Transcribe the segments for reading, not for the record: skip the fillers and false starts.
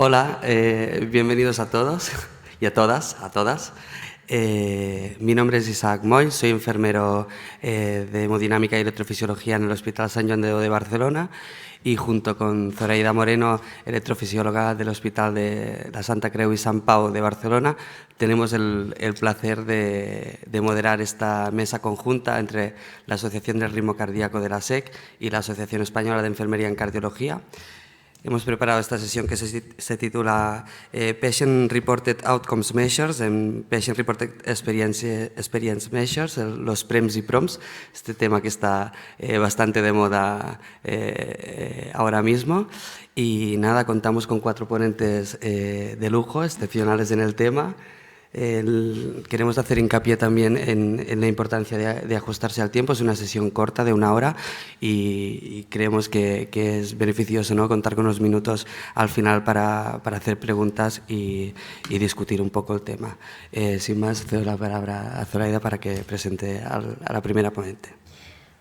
Hola, bienvenidos a todos y a todas. Mi nombre es Isaac Moy, soy enfermero de hemodinámica y electrofisiología en el Hospital Sant Joan de Déu de Barcelona y junto con Zoraida Moreno, electrofisióloga del Hospital de la Santa Creu i Sant Pau de Barcelona, tenemos el placer de moderar esta mesa conjunta entre la Asociación del Ritmo Cardíaco de la SEC y la Asociación Española de Enfermería en Cardiología. Hemos preparado esta sesión que se titula Patient Reported Outcomes Measures and Patient Reported Experience Measures, los PREMS y PROMS, este tema que está bastante de moda ahora mismo. Y nada, contamos con 4 ponentes de lujo, excepcionales en el tema. Queremos hacer hincapié también en la importancia de ajustarse al tiempo. Es una sesión corta de 1 hora y creemos que es beneficioso, ¿no?, contar con unos minutos al final para hacer preguntas y discutir un poco el tema. Sin más, cedo la palabra a Zoraida para que presente a la primera ponente.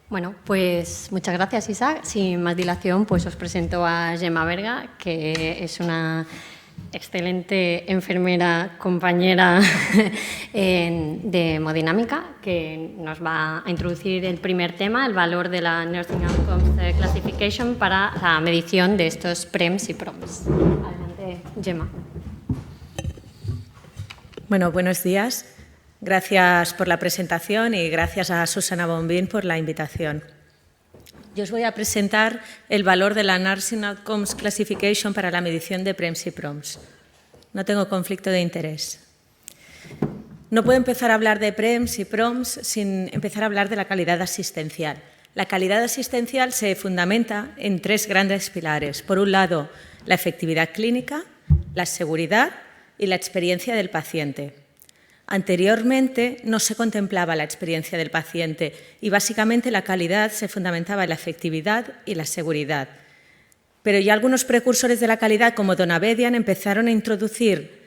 Bueno, pues muchas gracias, Isaac. Sin más dilación, pues os presento a Gemma Berga, que es una excelente enfermera, compañera de hemodinámica, que nos va a introducir el primer tema, el valor de la Nursing Outcomes Classification para la medición de estos PREMS y PROMS. Adelante, Gemma. Bueno, buenos días. Gracias por la presentación y gracias a Susana Bombín por la invitación. Yo os voy a presentar el valor de la Nursing Outcomes Classification para la medición de PREMS y PROMS. No tengo conflicto de interés. No puedo empezar a hablar de PREMS y PROMS sin empezar a hablar de la calidad asistencial. La calidad asistencial se fundamenta en 3 grandes pilares. Por un lado, la efectividad clínica, la seguridad y la experiencia del paciente. Anteriormente no se contemplaba la experiencia del paciente y básicamente la calidad se fundamentaba en la efectividad y la seguridad. Pero ya algunos precursores de la calidad, como Donabedian, empezaron a introducir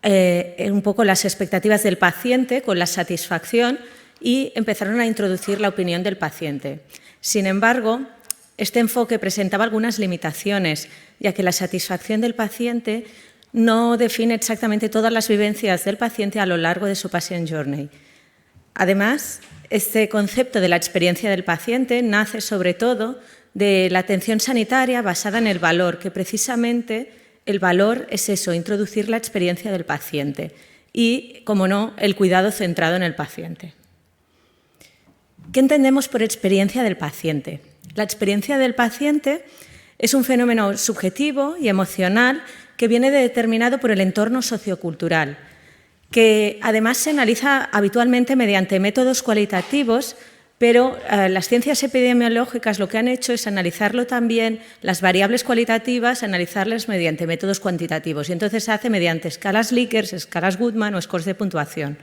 un poco las expectativas del paciente con la satisfacción y empezaron a introducir la opinión del paciente. Sin embargo, este enfoque presentaba algunas limitaciones, ya que la satisfacción del paciente no define exactamente todas las vivencias del paciente a lo largo de su patient journey. Además, este concepto de la experiencia del paciente nace sobre todo de la atención sanitaria basada en el valor, que precisamente el valor es eso, introducir la experiencia del paciente y, como no, el cuidado centrado en el paciente. ¿Qué entendemos por experiencia del paciente? La experiencia del paciente es un fenómeno subjetivo y emocional que viene determinado por el entorno sociocultural, que además se analiza habitualmente mediante métodos cualitativos, pero las ciencias epidemiológicas lo que han hecho es analizarlo también, las variables cualitativas, analizarlas mediante métodos cuantitativos. Y entonces se hace mediante escalas Likert, escalas Goodman o scores de puntuación.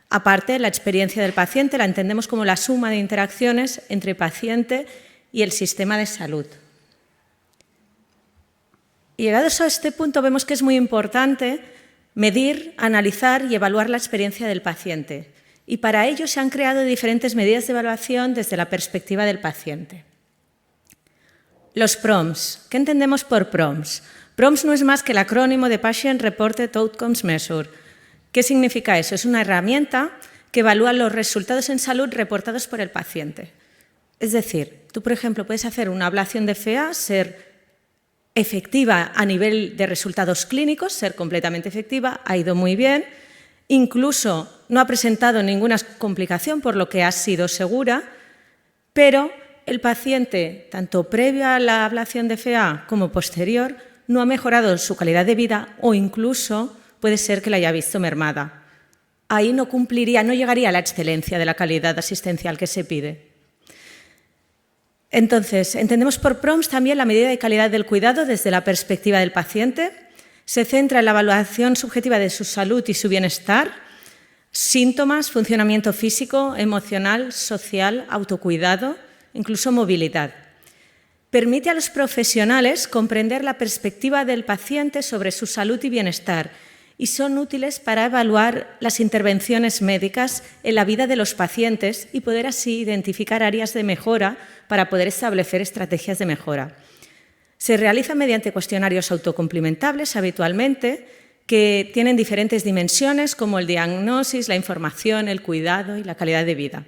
Aparte, la experiencia del paciente la entendemos como la suma de interacciones entre paciente y el sistema de salud. Y llegados a este punto vemos que es muy importante medir, analizar y evaluar la experiencia del paciente. Y para ello se han creado diferentes medidas de evaluación desde la perspectiva del paciente. Los PROMS. ¿Qué entendemos por PROMS? PROMS no es más que el acrónimo de Patient Reported Outcomes Measure. ¿Qué significa eso? Es una herramienta que evalúa los resultados en salud reportados por el paciente. Es decir, tú, por ejemplo, puedes hacer una ablación de FEA, ser efectiva a nivel de resultados clínicos, ser completamente efectiva, ha ido muy bien, incluso no ha presentado ninguna complicación, por lo que ha sido segura, pero el paciente, tanto previo a la ablación de FEA como posterior, no ha mejorado su calidad de vida o incluso puede ser que la haya visto mermada. Ahí no llegaría a la excelencia de la calidad asistencial que se pide. Entonces, entendemos por PROMS también la medida de calidad del cuidado desde la perspectiva del paciente. Se centra en la evaluación subjetiva de su salud y su bienestar, síntomas, funcionamiento físico, emocional, social, autocuidado, incluso movilidad. Permite a los profesionales comprender la perspectiva del paciente sobre su salud y bienestar y son útiles para evaluar las intervenciones médicas en la vida de los pacientes y poder así identificar áreas de mejora para poder establecer estrategias de mejora. Se realiza mediante cuestionarios autocomplementables habitualmente, que tienen diferentes dimensiones como el diagnóstico, la información, el cuidado y la calidad de vida.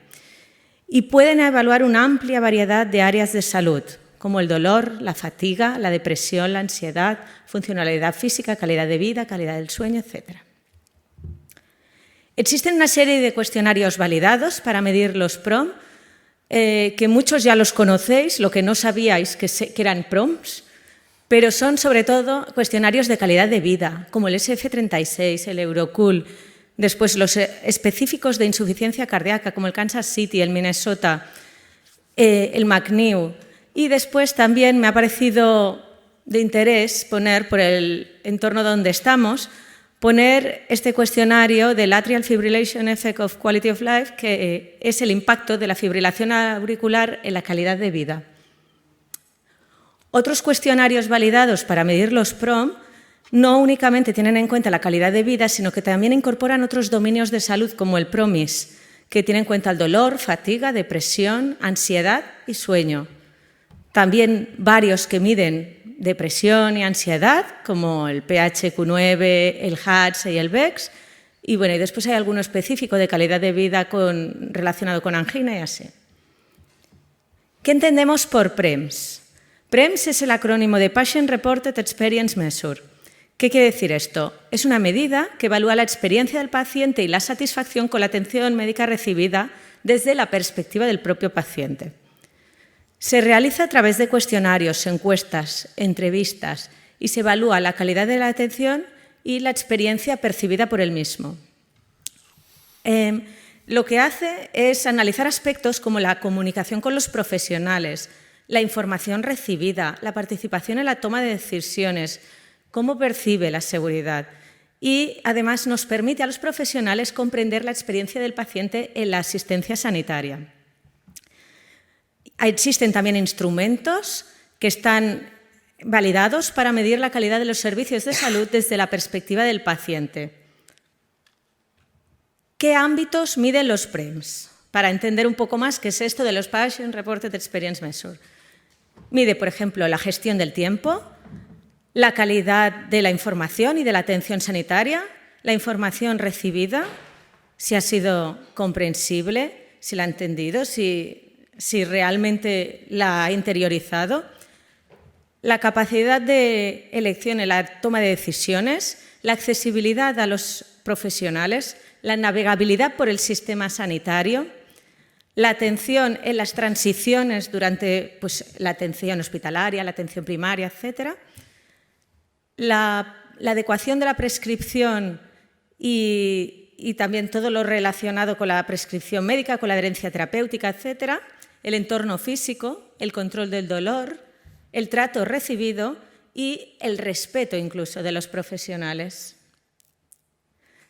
Y pueden evaluar una amplia variedad de áreas de salud, como el dolor, la fatiga, la depresión, la ansiedad, funcionalidad física, calidad de vida, calidad del sueño, etc. Existen una serie de cuestionarios validados para medir los PROM, que muchos ya los conocéis, lo que no sabíais que eran PROMs, pero son sobre todo cuestionarios de calidad de vida, como el SF36, el Eurocool, después los específicos de insuficiencia cardíaca, como el Kansas City, el Minnesota, el McNew. Y después también me ha parecido de interés poner, por el entorno donde estamos, poner este cuestionario del Atrial Fibrillation Effect of Quality of Life, que es el impacto de la fibrilación auricular en la calidad de vida. Otros cuestionarios validados para medir los PROM no únicamente tienen en cuenta la calidad de vida, sino que también incorporan otros dominios de salud como el PROMIS, que tiene en cuenta el dolor, fatiga, depresión, ansiedad y sueño. También varios que miden depresión y ansiedad, como el PHQ-9, el HATS y el VEX. Y bueno, y después hay alguno específico de calidad de vida relacionado con angina y así. ¿Qué entendemos por PREMS? PREMS es el acrónimo de Patient Reported Experience Measure. ¿Qué quiere decir esto? Es una medida que evalúa la experiencia del paciente y la satisfacción con la atención médica recibida desde la perspectiva del propio paciente. Se realiza a través de cuestionarios, encuestas, entrevistas y se evalúa la calidad de la atención y la experiencia percibida por el mismo. Lo que hace es analizar aspectos como la comunicación con los profesionales, la información recibida, la participación en la toma de decisiones, cómo percibe la seguridad y además nos permite a los profesionales comprender la experiencia del paciente en la asistencia sanitaria. Existen también instrumentos que están validados para medir la calidad de los servicios de salud desde la perspectiva del paciente. ¿Qué ámbitos miden los PREMS? Para entender un poco más qué es esto de los Patient Reported Experience Measure. Mide, por ejemplo, la gestión del tiempo, la calidad de la información y de la atención sanitaria, la información recibida, si ha sido comprensible, si la ha entendido, si realmente la ha interiorizado, la capacidad de elección en la toma de decisiones, la accesibilidad a los profesionales, la navegabilidad por el sistema sanitario, la atención en las transiciones durante la atención hospitalaria, la atención primaria, etc. La adecuación de la prescripción y también todo lo relacionado con la prescripción médica, con la adherencia terapéutica, etc. El entorno físico, el control del dolor, el trato recibido y el respeto incluso de los profesionales.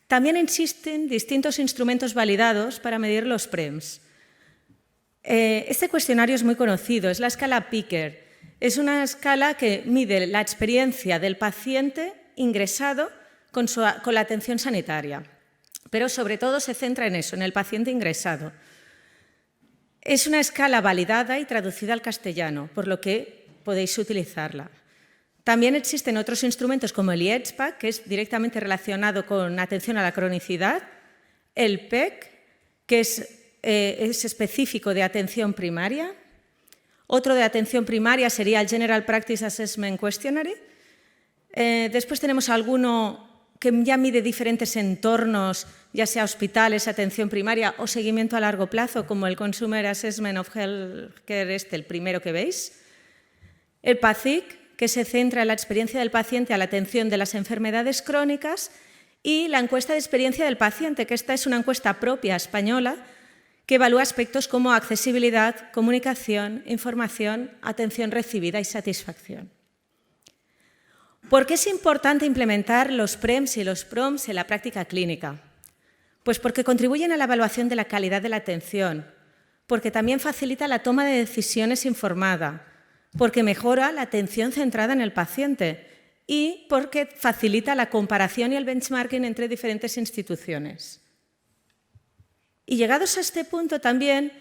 También existen distintos instrumentos validados para medir los PREMS. Este cuestionario es muy conocido, es la escala Picker. Es una escala que mide la experiencia del paciente ingresado con la atención sanitaria, pero sobre todo se centra en eso, en el paciente ingresado. Es una escala validada y traducida al castellano, por lo que podéis utilizarla. También existen otros instrumentos como el IEDSPAC, que es directamente relacionado con atención a la cronicidad, el PEC, que es específico de atención primaria. Otro de atención primaria sería el General Practice Assessment Questionnaire. Después tenemos alguno que ya mide diferentes entornos, ya sea hospitales, atención primaria o seguimiento a largo plazo, como el Consumer Assessment of Healthcare, el primero que veis. El PACIC, que se centra en la experiencia del paciente a la atención de las enfermedades crónicas, y la encuesta de experiencia del paciente, que esta es una encuesta propia española, que evalúa aspectos como accesibilidad, comunicación, información, atención recibida y satisfacción. ¿Por qué es importante implementar los PREMS y los PROMS en la práctica clínica? Pues porque contribuyen a la evaluación de la calidad de la atención, porque también facilita la toma de decisiones informada, porque mejora la atención centrada en el paciente y porque facilita la comparación y el benchmarking entre diferentes instituciones. Y llegados a este punto también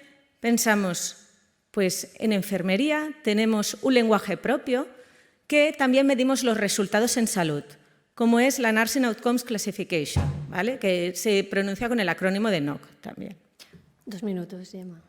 pensamos, pues en enfermería tenemos un lenguaje propio que también medimos los resultados en salud, como es la Nursing Outcomes Classification, ¿vale? Que se pronuncia con el acrónimo de NOC también. 2 minutos, Gemma.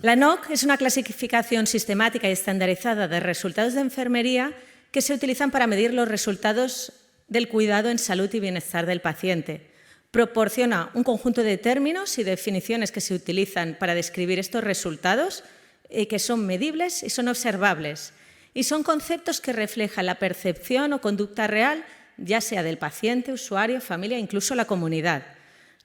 La NOC es una clasificación sistemática y estandarizada de resultados de enfermería que se utilizan para medir los resultados del cuidado en salud y bienestar del paciente. Proporciona un conjunto de términos y definiciones que se utilizan para describir estos resultados, que son medibles y son observables. Y son conceptos que reflejan la percepción o conducta real, ya sea del paciente, usuario, familia, incluso la comunidad.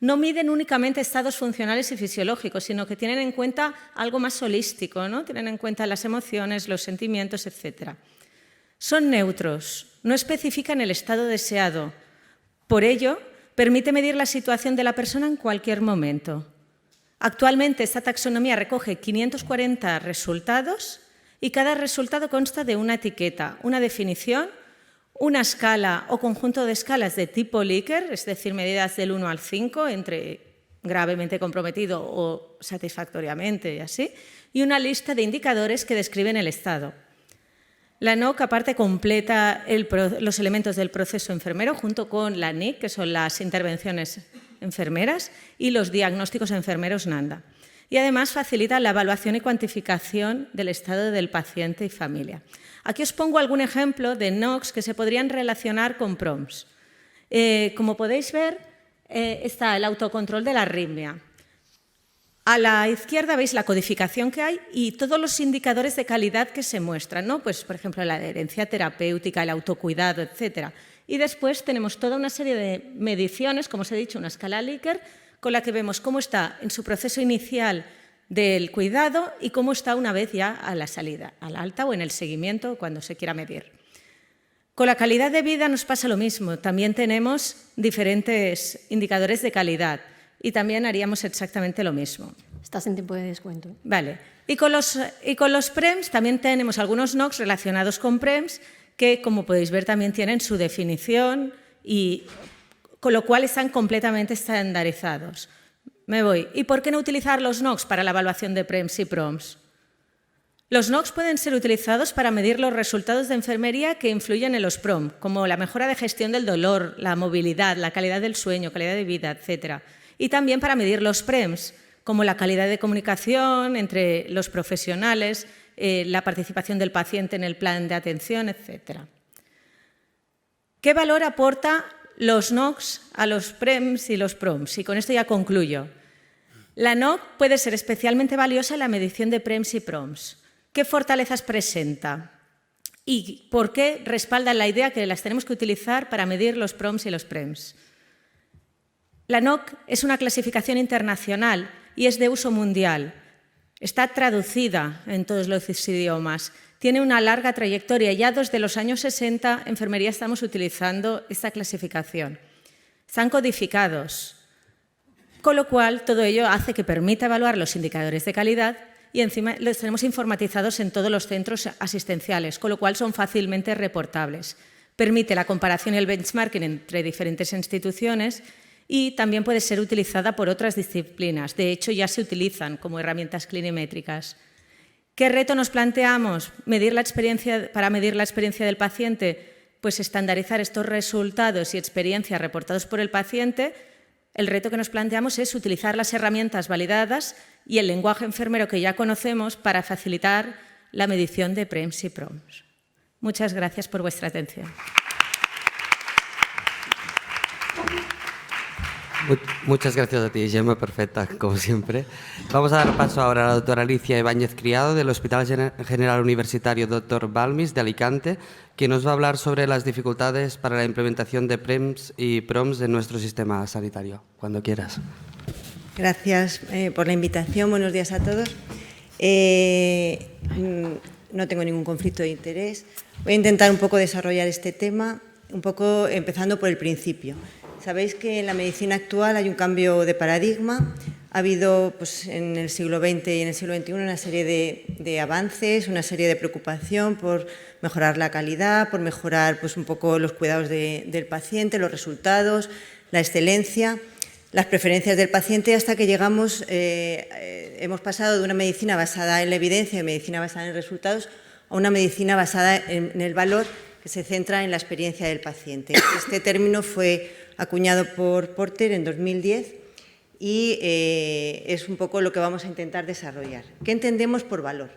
No miden únicamente estados funcionales y fisiológicos, sino que tienen en cuenta algo más holístico, ¿no? Tienen en cuenta las emociones, los sentimientos, etc. Son neutros, no especifican el estado deseado. Por ello, permite medir la situación de la persona en cualquier momento. Actualmente, esta taxonomía recoge 540 resultados y cada resultado consta de una etiqueta, una definición, una escala o conjunto de escalas de tipo Likert, es decir, medidas del 1 al 5, entre gravemente comprometido o satisfactoriamente y así, y una lista de indicadores que describen el estado. La NOC, aparte, completa los elementos del proceso enfermero junto con la NIC, que son las intervenciones enfermeras, y los diagnósticos enfermeros NANDA. Y además facilita la evaluación y cuantificación del estado del paciente y familia. Aquí os pongo algún ejemplo de NOCs que se podrían relacionar con PROMS. Como podéis ver, está el autocontrol de la arritmia. A la izquierda veis la codificación que hay y todos los indicadores de calidad que se muestran, ¿no? Pues, por ejemplo, la adherencia terapéutica, el autocuidado, etc. Y después tenemos toda una serie de mediciones, como os he dicho, una escala Likert, con la que vemos cómo está en su proceso inicial del cuidado y cómo está una vez ya a la salida, al alta o en el seguimiento cuando se quiera medir. Con la calidad de vida nos pasa lo mismo. También tenemos diferentes indicadores de calidad. Y también haríamos exactamente lo mismo. Estás en tiempo de descuento. Vale. Y con los PREMS también tenemos algunos NOCs relacionados con PREMS que, como podéis ver, también tienen su definición y con lo cual están completamente estandarizados. Me voy. ¿Y por qué no utilizar los NOCs para la evaluación de PREMS y PROMS? Los NOCs pueden ser utilizados para medir los resultados de enfermería que influyen en los PROM, como la mejora de gestión del dolor, la movilidad, la calidad del sueño, calidad de vida, etc. Y también para medir los PREMS, como la calidad de comunicación entre los profesionales, la participación del paciente en el plan de atención, etc. ¿Qué valor aporta los NOCs a los PREMS y los PROMS? Y con esto ya concluyo. La NOC puede ser especialmente valiosa en la medición de PREMS y PROMS. ¿Qué fortalezas presenta? ¿Y por qué respaldan la idea que las tenemos que utilizar para medir los PROMS y los PREMS? La NOC es una clasificación internacional y es de uso mundial. Está traducida en todos los idiomas. Tiene una larga trayectoria. Ya desde los años 60 en enfermería estamos utilizando esta clasificación. Están codificados, con lo cual todo ello hace que permita evaluar los indicadores de calidad y encima los tenemos informatizados en todos los centros asistenciales, con lo cual son fácilmente reportables. Permite la comparación y el benchmarking entre diferentes instituciones y también puede ser utilizada por otras disciplinas. De hecho, ya se utilizan como herramientas clinimétricas. ¿Qué reto nos planteamos? Para medir la experiencia del paciente, pues estandarizar estos resultados y experiencias reportados por el paciente. El reto que nos planteamos es utilizar las herramientas validadas y el lenguaje enfermero que ya conocemos para facilitar la medición de PREMS y PROMS. Muchas gracias por vuestra atención. Muchas gracias a ti, Gemma, perfecta, como siempre. Vamos a dar paso ahora a la doctora Alicia Ibáñez Criado, del Hospital General Universitario Dr. Balmis de Alicante, que nos va a hablar sobre las dificultades para la implementación de PREMS y PROMS en nuestro sistema sanitario. Cuando quieras. Gracias por la invitación. Buenos días a todos. No tengo ningún conflicto de interés. Voy a intentar un poco desarrollar este tema, un poco empezando por el principio. Sabéis que en la medicina actual hay un cambio de paradigma. Ha habido pues, en el siglo XX y en el siglo XXI una serie de avances, una serie de preocupación por mejorar la calidad, por mejorar pues, un poco los cuidados del paciente, los resultados, la excelencia, las preferencias del paciente, hasta que hemos pasado de una medicina basada en la evidencia y medicina basada en resultados a una medicina basada en el valor que se centra en la experiencia del paciente. Este término fue acuñado por Porter en 2010 y es un poco lo que vamos a intentar desarrollar. ¿Qué entendemos por valor?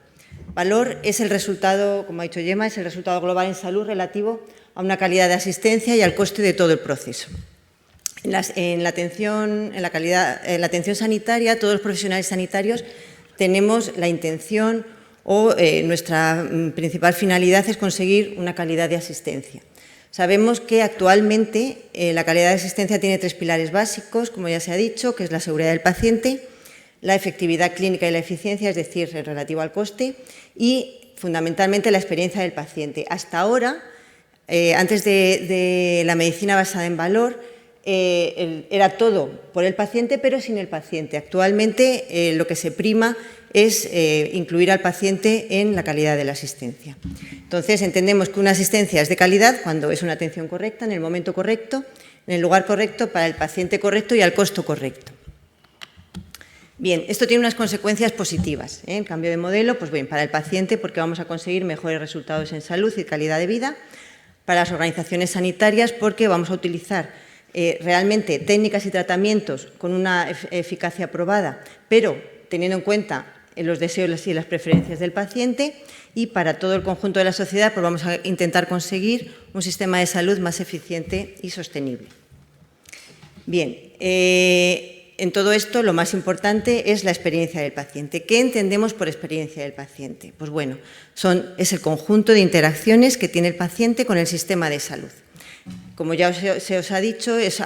Valor es el resultado, como ha dicho Gemma, es el resultado global en salud relativo a una calidad de asistencia y al coste de todo el proceso. En la atención sanitaria, todos los profesionales sanitarios tenemos la intención o nuestra principal finalidad es conseguir una calidad de asistencia. Sabemos que actualmente la calidad de asistencia tiene 3 pilares básicos, como ya se ha dicho, que es la seguridad del paciente, la efectividad clínica y la eficiencia, es decir, relativo al coste, y fundamentalmente la experiencia del paciente. Hasta ahora, antes de la medicina basada en valor, era todo por el paciente, pero sin el paciente. Actualmente lo que se prima es incluir al paciente en la calidad de la asistencia. Entonces, entendemos que una asistencia es de calidad cuando es una atención correcta, en el momento correcto, en el lugar correcto, para el paciente correcto y al costo correcto. Bien, esto tiene unas consecuencias positivas. El cambio de modelo, pues bien, para el paciente, porque vamos a conseguir mejores resultados en salud y calidad de vida. Para las organizaciones sanitarias, porque vamos a utilizar realmente técnicas y tratamientos con una eficacia probada, pero teniendo en cuenta los deseos y las preferencias del paciente. Y para todo el conjunto de la sociedad, pues vamos a intentar conseguir un sistema de salud más eficiente y sostenible. Bien, en todo esto lo más importante es la experiencia del paciente. ¿Qué entendemos por experiencia del paciente? Pues bueno, es el conjunto de interacciones que tiene el paciente con el sistema de salud. Como ya se os ha dicho, es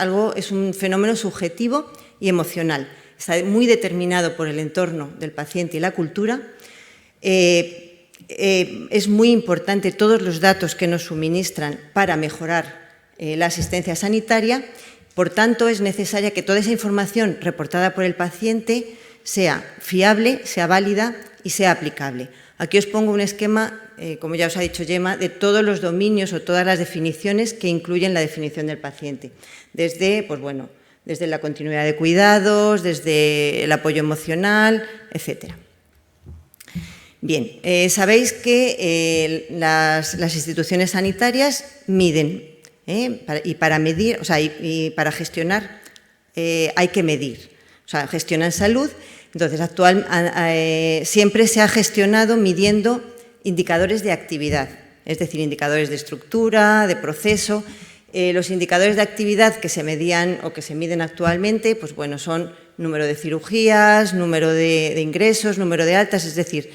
un fenómeno subjetivo y emocional. Está muy determinado por el entorno del paciente y la cultura. Es muy importante todos los datos que nos suministran para mejorar la asistencia sanitaria. Por tanto, es necesaria que toda esa información reportada por el paciente sea fiable, sea válida y sea aplicable. Aquí os pongo un esquema, como ya os ha dicho Gemma, de todos los dominios o todas las definiciones que incluyen la definición del paciente. Desde la continuidad de cuidados, desde el apoyo emocional, etcétera. Bien, sabéis que las instituciones sanitarias miden. Y para medir, y para gestionar hay que medir. Gestionan salud. Entonces, siempre se ha gestionado midiendo indicadores de actividad, es decir, indicadores de estructura, de proceso. Los indicadores de actividad que se medían o que se miden actualmente, pues bueno, son número de cirugías, número de ingresos, número de altas, es decir,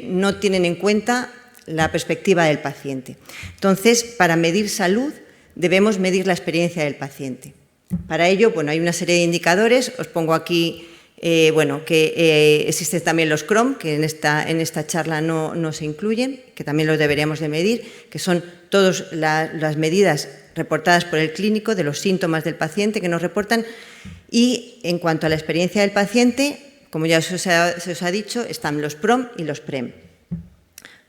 no tienen en cuenta la perspectiva del paciente. Entonces, para medir salud, debemos medir la experiencia del paciente. Para ello, bueno, hay una serie de indicadores. Os pongo aquí, que existen también los CROM, que en esta charla no se incluyen, que también los deberíamos de medir, que son todas las medidas reportadas por el clínico de los síntomas del paciente que nos reportan. Y en cuanto a la experiencia del paciente, como ya se os ha dicho, están los PROM y los PREM.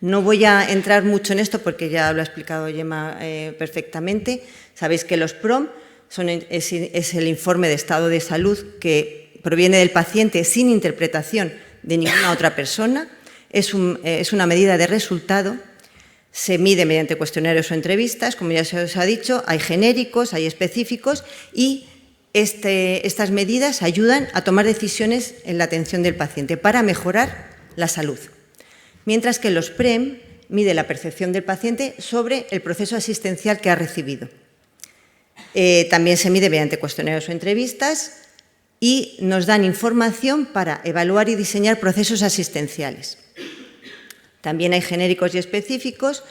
No voy a entrar mucho en esto porque ya lo ha explicado Gemma perfectamente. Sabéis que los PROM es el informe de estado de salud que proviene del paciente sin interpretación de ninguna otra persona. Es una medida de resultado. Se mide mediante cuestionarios o entrevistas, como ya se os ha dicho. Hay genéricos, hay específicos y estas medidas ayudan a tomar decisiones en la atención del paciente para mejorar la salud. Mientras que los PREM miden la percepción del paciente sobre el proceso asistencial que ha recibido. También se mide mediante cuestionarios o entrevistas y nos dan información para evaluar y diseñar procesos asistenciales. También hay genéricos y específicos.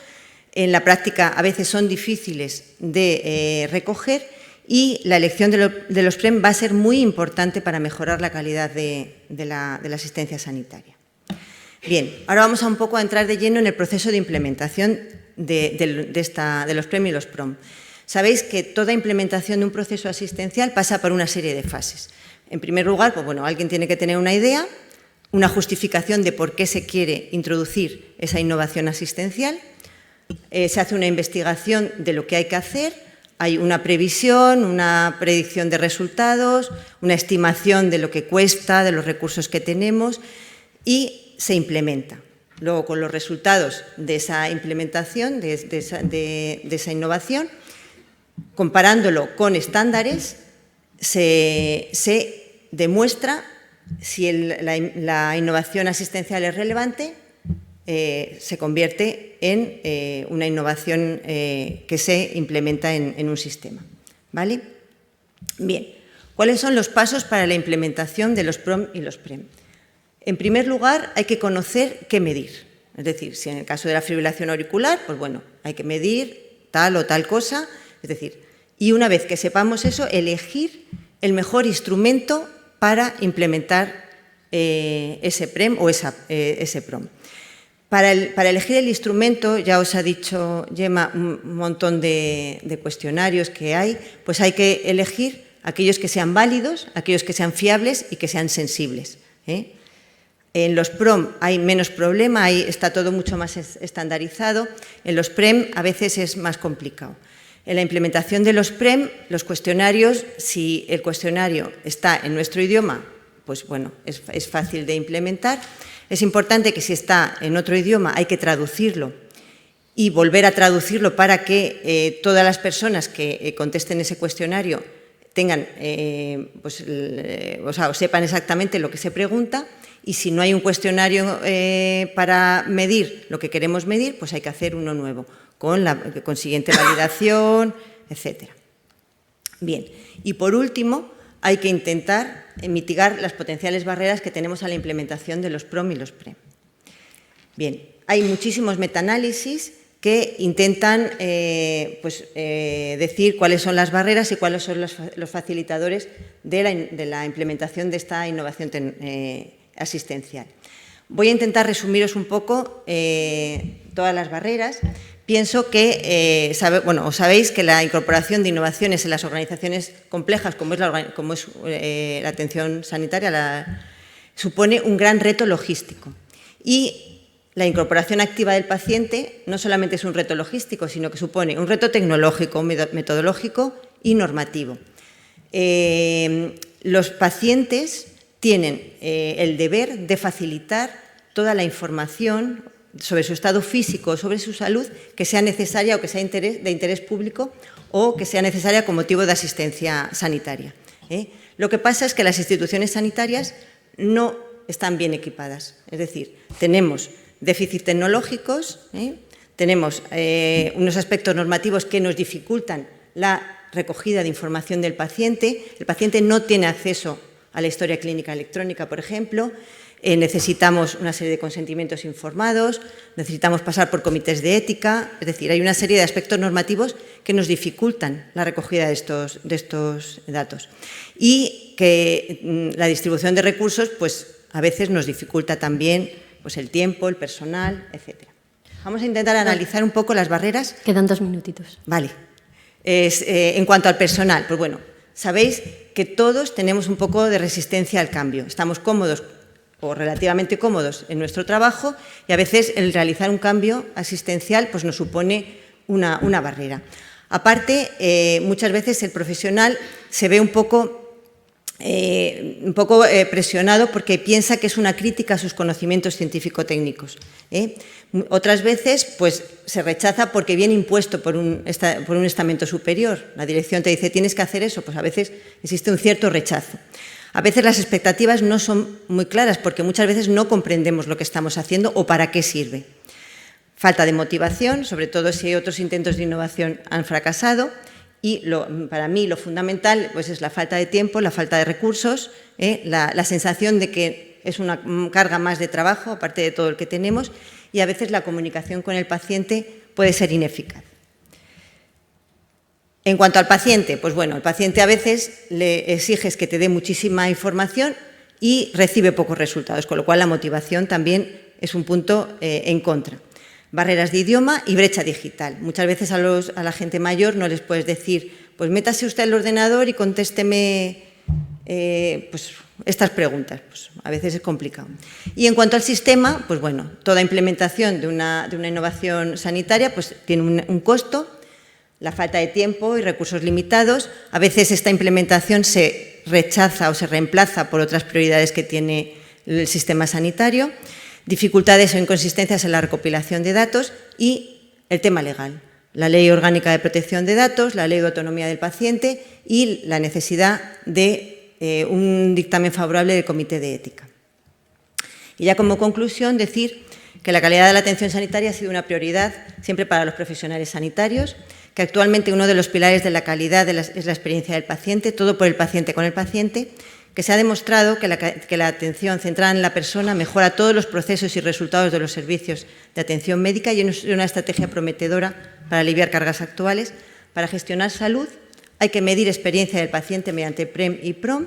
En la práctica a veces son difíciles de recoger y la elección de los PREM va a ser muy importante para mejorar la calidad de la asistencia sanitaria. Bien, ahora vamos un poco a entrar de lleno en el proceso de implementación de los PREM y los PROM. Sabéis que toda implementación de un proceso asistencial pasa por una serie de fases. En primer lugar, pues bueno, alguien tiene que tener una idea, una justificación de por qué se quiere introducir esa innovación asistencial. Se hace una investigación de lo que hay que hacer, hay una previsión, una predicción de resultados, una estimación de lo que cuesta, de los recursos que tenemos y se implementa. Luego, con los resultados de esa implementación, de esa innovación, comparándolo con estándares, se demuestra si la innovación asistencial es relevante, se convierte en una innovación que se implementa en un sistema. ¿Vale? Bien, ¿cuáles son los pasos para la implementación de los PROM y los PREM? En primer lugar, hay que conocer qué medir. Es decir, si en el caso de la fibrilación auricular, pues bueno, hay que medir tal o tal cosa. Es decir, y una vez que sepamos eso, elegir el mejor instrumento para implementar ese PREM o ese PROM. Para elegir el instrumento, ya os ha dicho Gemma un montón de cuestionarios que hay, pues hay que elegir aquellos que sean válidos, aquellos que sean fiables y que sean sensibles. En los PROM hay menos problema, ahí está todo mucho más estandarizado. En los PREM a veces es más complicado. En la implementación de los PREM, los cuestionarios, si el cuestionario está en nuestro idioma, pues bueno, es fácil de implementar. Es importante que si está en otro idioma hay que traducirlo y volver a traducirlo para que todas las personas que contesten ese cuestionario tengan, o sepan exactamente lo que se pregunta. Y si no hay un cuestionario para medir lo que queremos medir, pues hay que hacer uno nuevo, con la consiguiente validación, etc. Bien, y por último, hay que intentar mitigar las potenciales barreras que tenemos a la implementación de los PROM y los PREM. Bien, hay muchísimos metaanálisis que intentan decir cuáles son las barreras y cuáles son los facilitadores de la implementación de esta innovación asistencial. Voy a intentar resumiros un poco todas las barreras. Pienso que, os sabéis que la incorporación de innovaciones en las organizaciones complejas, como es la atención sanitaria, supone un gran reto logístico. Y la incorporación activa del paciente no solamente es un reto logístico, sino que supone un reto tecnológico, metodológico y normativo. Los pacientes tienen el deber de facilitar toda la información sobre su estado físico, sobre su salud, que sea necesaria o que sea de interés público o que sea necesaria con motivo de asistencia sanitaria. Lo que pasa es que las instituciones sanitarias no están bien equipadas, es decir, tenemos déficits tecnológicos, tenemos unos aspectos normativos que nos dificultan la recogida de información del paciente. El paciente no tiene acceso a la historia clínica electrónica, por ejemplo. Necesitamos una serie de consentimientos informados, necesitamos pasar por comités de ética, es decir, hay una serie de aspectos normativos que nos dificultan la recogida de estos datos. Y que la distribución de recursos, pues a veces nos dificulta también pues, el tiempo, el personal, etc. Vamos a intentar analizar un poco las barreras. Quedan 2 minutitos. Vale. En cuanto al personal, pues bueno, sabéis que todos tenemos un poco de resistencia al cambio. Estamos cómodos o relativamente cómodos en nuestro trabajo y a veces el realizar un cambio asistencial pues nos supone una barrera. Aparte, muchas veces el profesional se ve un poco presionado porque piensa que es una crítica a sus conocimientos científico-técnicos. Otras veces pues, se rechaza porque viene impuesto por un estamento superior. La dirección te dice, tienes que hacer eso, pues a veces existe un cierto rechazo. A veces las expectativas no son muy claras porque muchas veces no comprendemos lo que estamos haciendo o para qué sirve. Falta de motivación, sobre todo si otros intentos de innovación han fracasado. Y para mí lo fundamental pues, es la falta de tiempo, la falta de recursos, la sensación de que es una carga más de trabajo, aparte de todo el que tenemos, y a veces la comunicación con el paciente puede ser ineficaz. En cuanto al paciente, pues bueno, el paciente a veces le exiges que te dé muchísima información y recibe pocos resultados, con lo cual la motivación también es un punto en contra. Barreras de idioma y brecha digital. Muchas veces a la gente mayor no les puedes decir, pues métase usted al ordenador y contésteme pues, estas preguntas. Pues a veces es complicado. Y en cuanto al sistema, pues bueno, toda implementación de una innovación sanitaria pues tiene un costo, la falta de tiempo y recursos limitados. A veces esta implementación se rechaza o se reemplaza por otras prioridades que tiene el sistema sanitario. dificultades o inconsistencias en la recopilación de datos y el tema legal, la Ley Orgánica de Protección de Datos, la Ley de Autonomía del Paciente y la necesidad de un dictamen favorable del Comité de Ética. Y ya como conclusión, decir que la calidad de la atención sanitaria ha sido una prioridad siempre para los profesionales sanitarios, que actualmente uno de los pilares de la calidad es la experiencia del paciente, todo por el paciente con el paciente, que se ha demostrado que la atención centrada en la persona mejora todos los procesos y resultados de los servicios de atención médica y es una estrategia prometedora para aliviar cargas actuales. Para gestionar salud hay que medir experiencia del paciente mediante PREM y PROM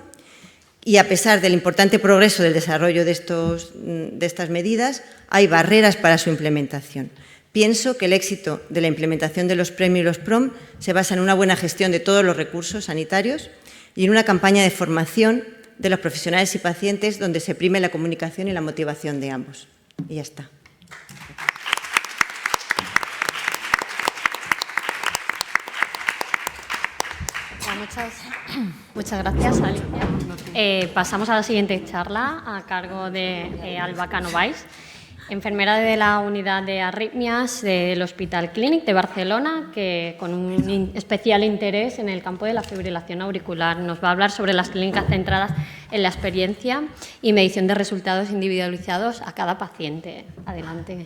y a pesar del importante progreso del desarrollo de estas medidas, hay barreras para su implementación. Pienso que el éxito de la implementación de los PREM y los PROM se basa en una buena gestión de todos los recursos sanitarios y en una campaña de formación de los profesionales y pacientes donde se prime la comunicación y la motivación de ambos. Y ya está. Muchas gracias, Alicia. Pasamos a la siguiente charla a cargo de Alba Canovais, enfermera de la unidad de arritmias del Hospital Clínic de Barcelona, que con un especial interés en el campo de la fibrilación auricular nos va a hablar sobre las clínicas centradas en la experiencia y medición de resultados individualizados a cada paciente. Adelante.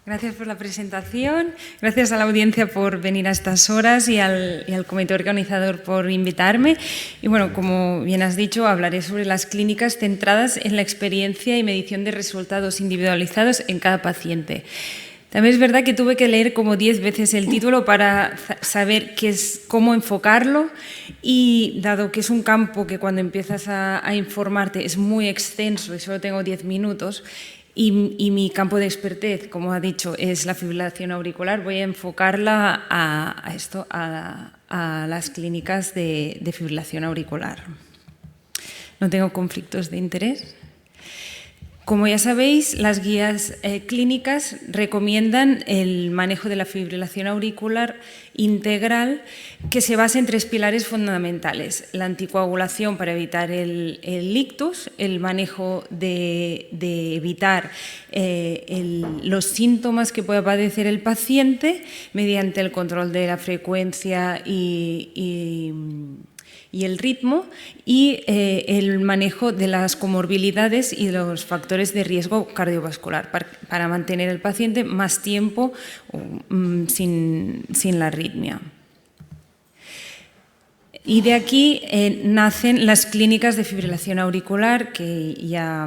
Gracias por la presentación, gracias a la audiencia por venir a estas horas y al comité organizador por invitarme. Y bueno, como bien has dicho, hablaré sobre las clínicas centradas en la experiencia y medición de resultados individualizados en cada paciente. También es verdad que tuve que leer como 10 veces el título para saber cómo enfocarlo y dado que es un campo que cuando empiezas a informarte es muy extenso y solo tengo 10 minutos, y mi campo de expertez, como ha dicho, es la fibrilación auricular, voy a enfocarla a las clínicas de fibrilación auricular. No tengo conflictos de interés. Como ya sabéis, las guías clínicas recomiendan el manejo de la fibrilación auricular integral que se basa en 3 pilares fundamentales: la anticoagulación para evitar el ictus, el manejo de evitar los síntomas que pueda padecer el paciente mediante el control de la frecuencia y el ritmo, y el manejo de las comorbilidades y los factores de riesgo cardiovascular para mantener al paciente más tiempo sin la arritmia. Y de aquí nacen las clínicas de fibrilación auricular, que ya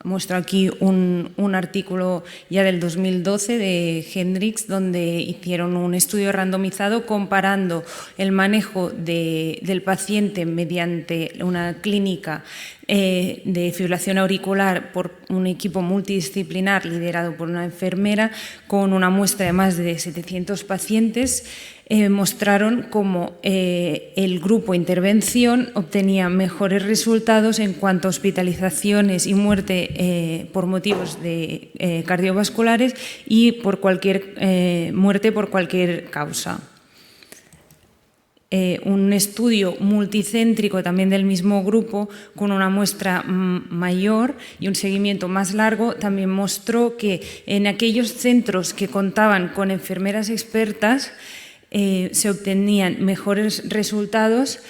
muestro aquí un artículo ya del 2012 de Hendricks, donde hicieron un estudio randomizado comparando el manejo del paciente mediante una clínica de fibrilación auricular por un equipo multidisciplinar liderado por una enfermera con una muestra de más de 700 pacientes. Mostraron cómo el grupo intervención obtenía mejores resultados en cuanto a hospitalizaciones y muerte por motivos cardiovasculares y por muerte por cualquier causa. Un estudio multicéntrico también del mismo grupo con una muestra mayor y un seguimiento más largo también mostró que en aquellos centros que contaban con enfermeras expertas se obtenían mejores resultados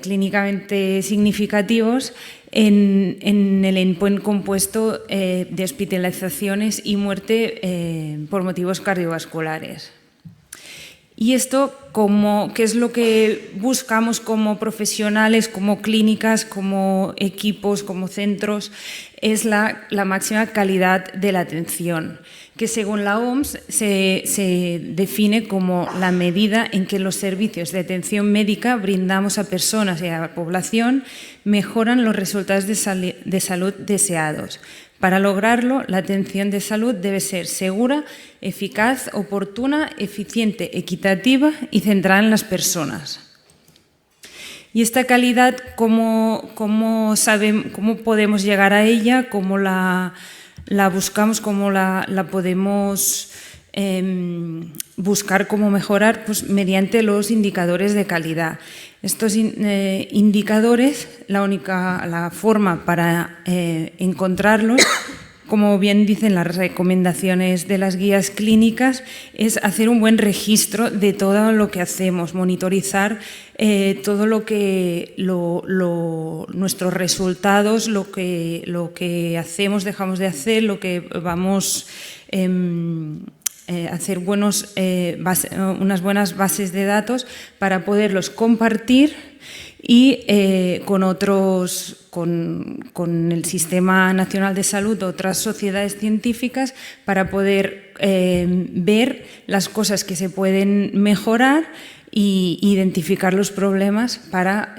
clínicamente significativos en el endpoint compuesto de hospitalizaciones y muerte por motivos cardiovasculares. Y esto, ¿qué es lo que buscamos como profesionales, como clínicas, como equipos, como centros? Es la máxima calidad de la atención, que según la OMS se define como la medida en que los servicios de atención médica brindamos a personas y a la población mejoran los resultados de salud deseados. Para lograrlo, la atención de salud debe ser segura, eficaz, oportuna, eficiente, equitativa y centrada en las personas. Y esta calidad, ¿cómo podemos llegar a ella? ¿Cómo la buscamos? ¿Cómo la podemos buscar? ¿Cómo mejorar? Pues mediante los indicadores de calidad. Estos indicadores, la forma para encontrarlos como bien dicen las recomendaciones de las guías clínicas, es hacer un buen registro de todo lo que hacemos, monitorizar todo lo que nuestros resultados, lo que hacemos, dejamos de hacer, lo que vamos hacer unas buenas bases de datos para poderlos compartir y con el Sistema Nacional de Salud, otras sociedades científicas, para poder ver las cosas que se pueden mejorar e identificar los problemas para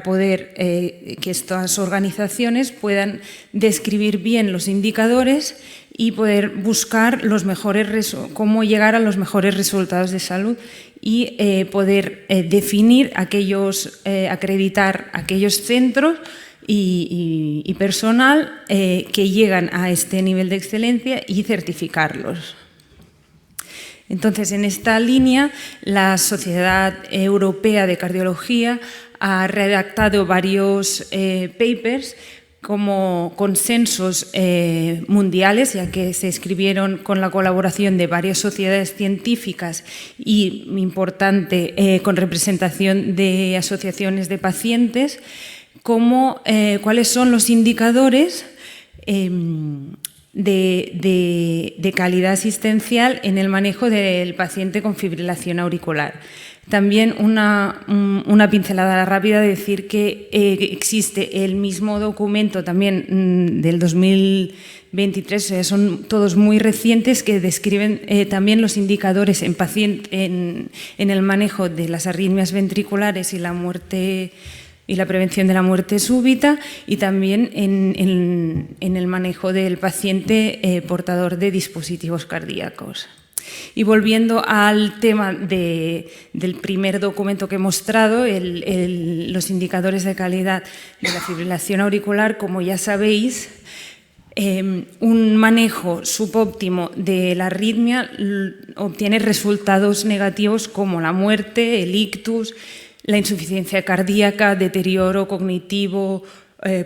poder que estas organizaciones puedan describir bien los indicadores y poder buscar cómo llegar a los mejores resultados de salud y poder definir acreditar aquellos centros y personal que llegan a este nivel de excelencia y certificarlos. Entonces, en esta línea, la Sociedad Europea de Cardiología ha redactado varios papers como consensos mundiales, ya que se escribieron con la colaboración de varias sociedades científicas y, importante, con representación de asociaciones de pacientes, cuáles son los indicadores de calidad asistencial en el manejo del paciente con fibrilación auricular. También una pincelada rápida de decir que existe el mismo documento también del 2023, o sea, son todos muy recientes, que describen también los indicadores en el manejo de las arritmias ventriculares y la muerte y la prevención de la muerte súbita, y también en el manejo del paciente portador de dispositivos cardíacos. Y volviendo al tema del primer documento que he mostrado, los indicadores de calidad de la fibrilación auricular, como ya sabéis, un manejo subóptimo de la arritmia obtiene resultados negativos como la muerte, el ictus, la insuficiencia cardíaca, deterioro cognitivo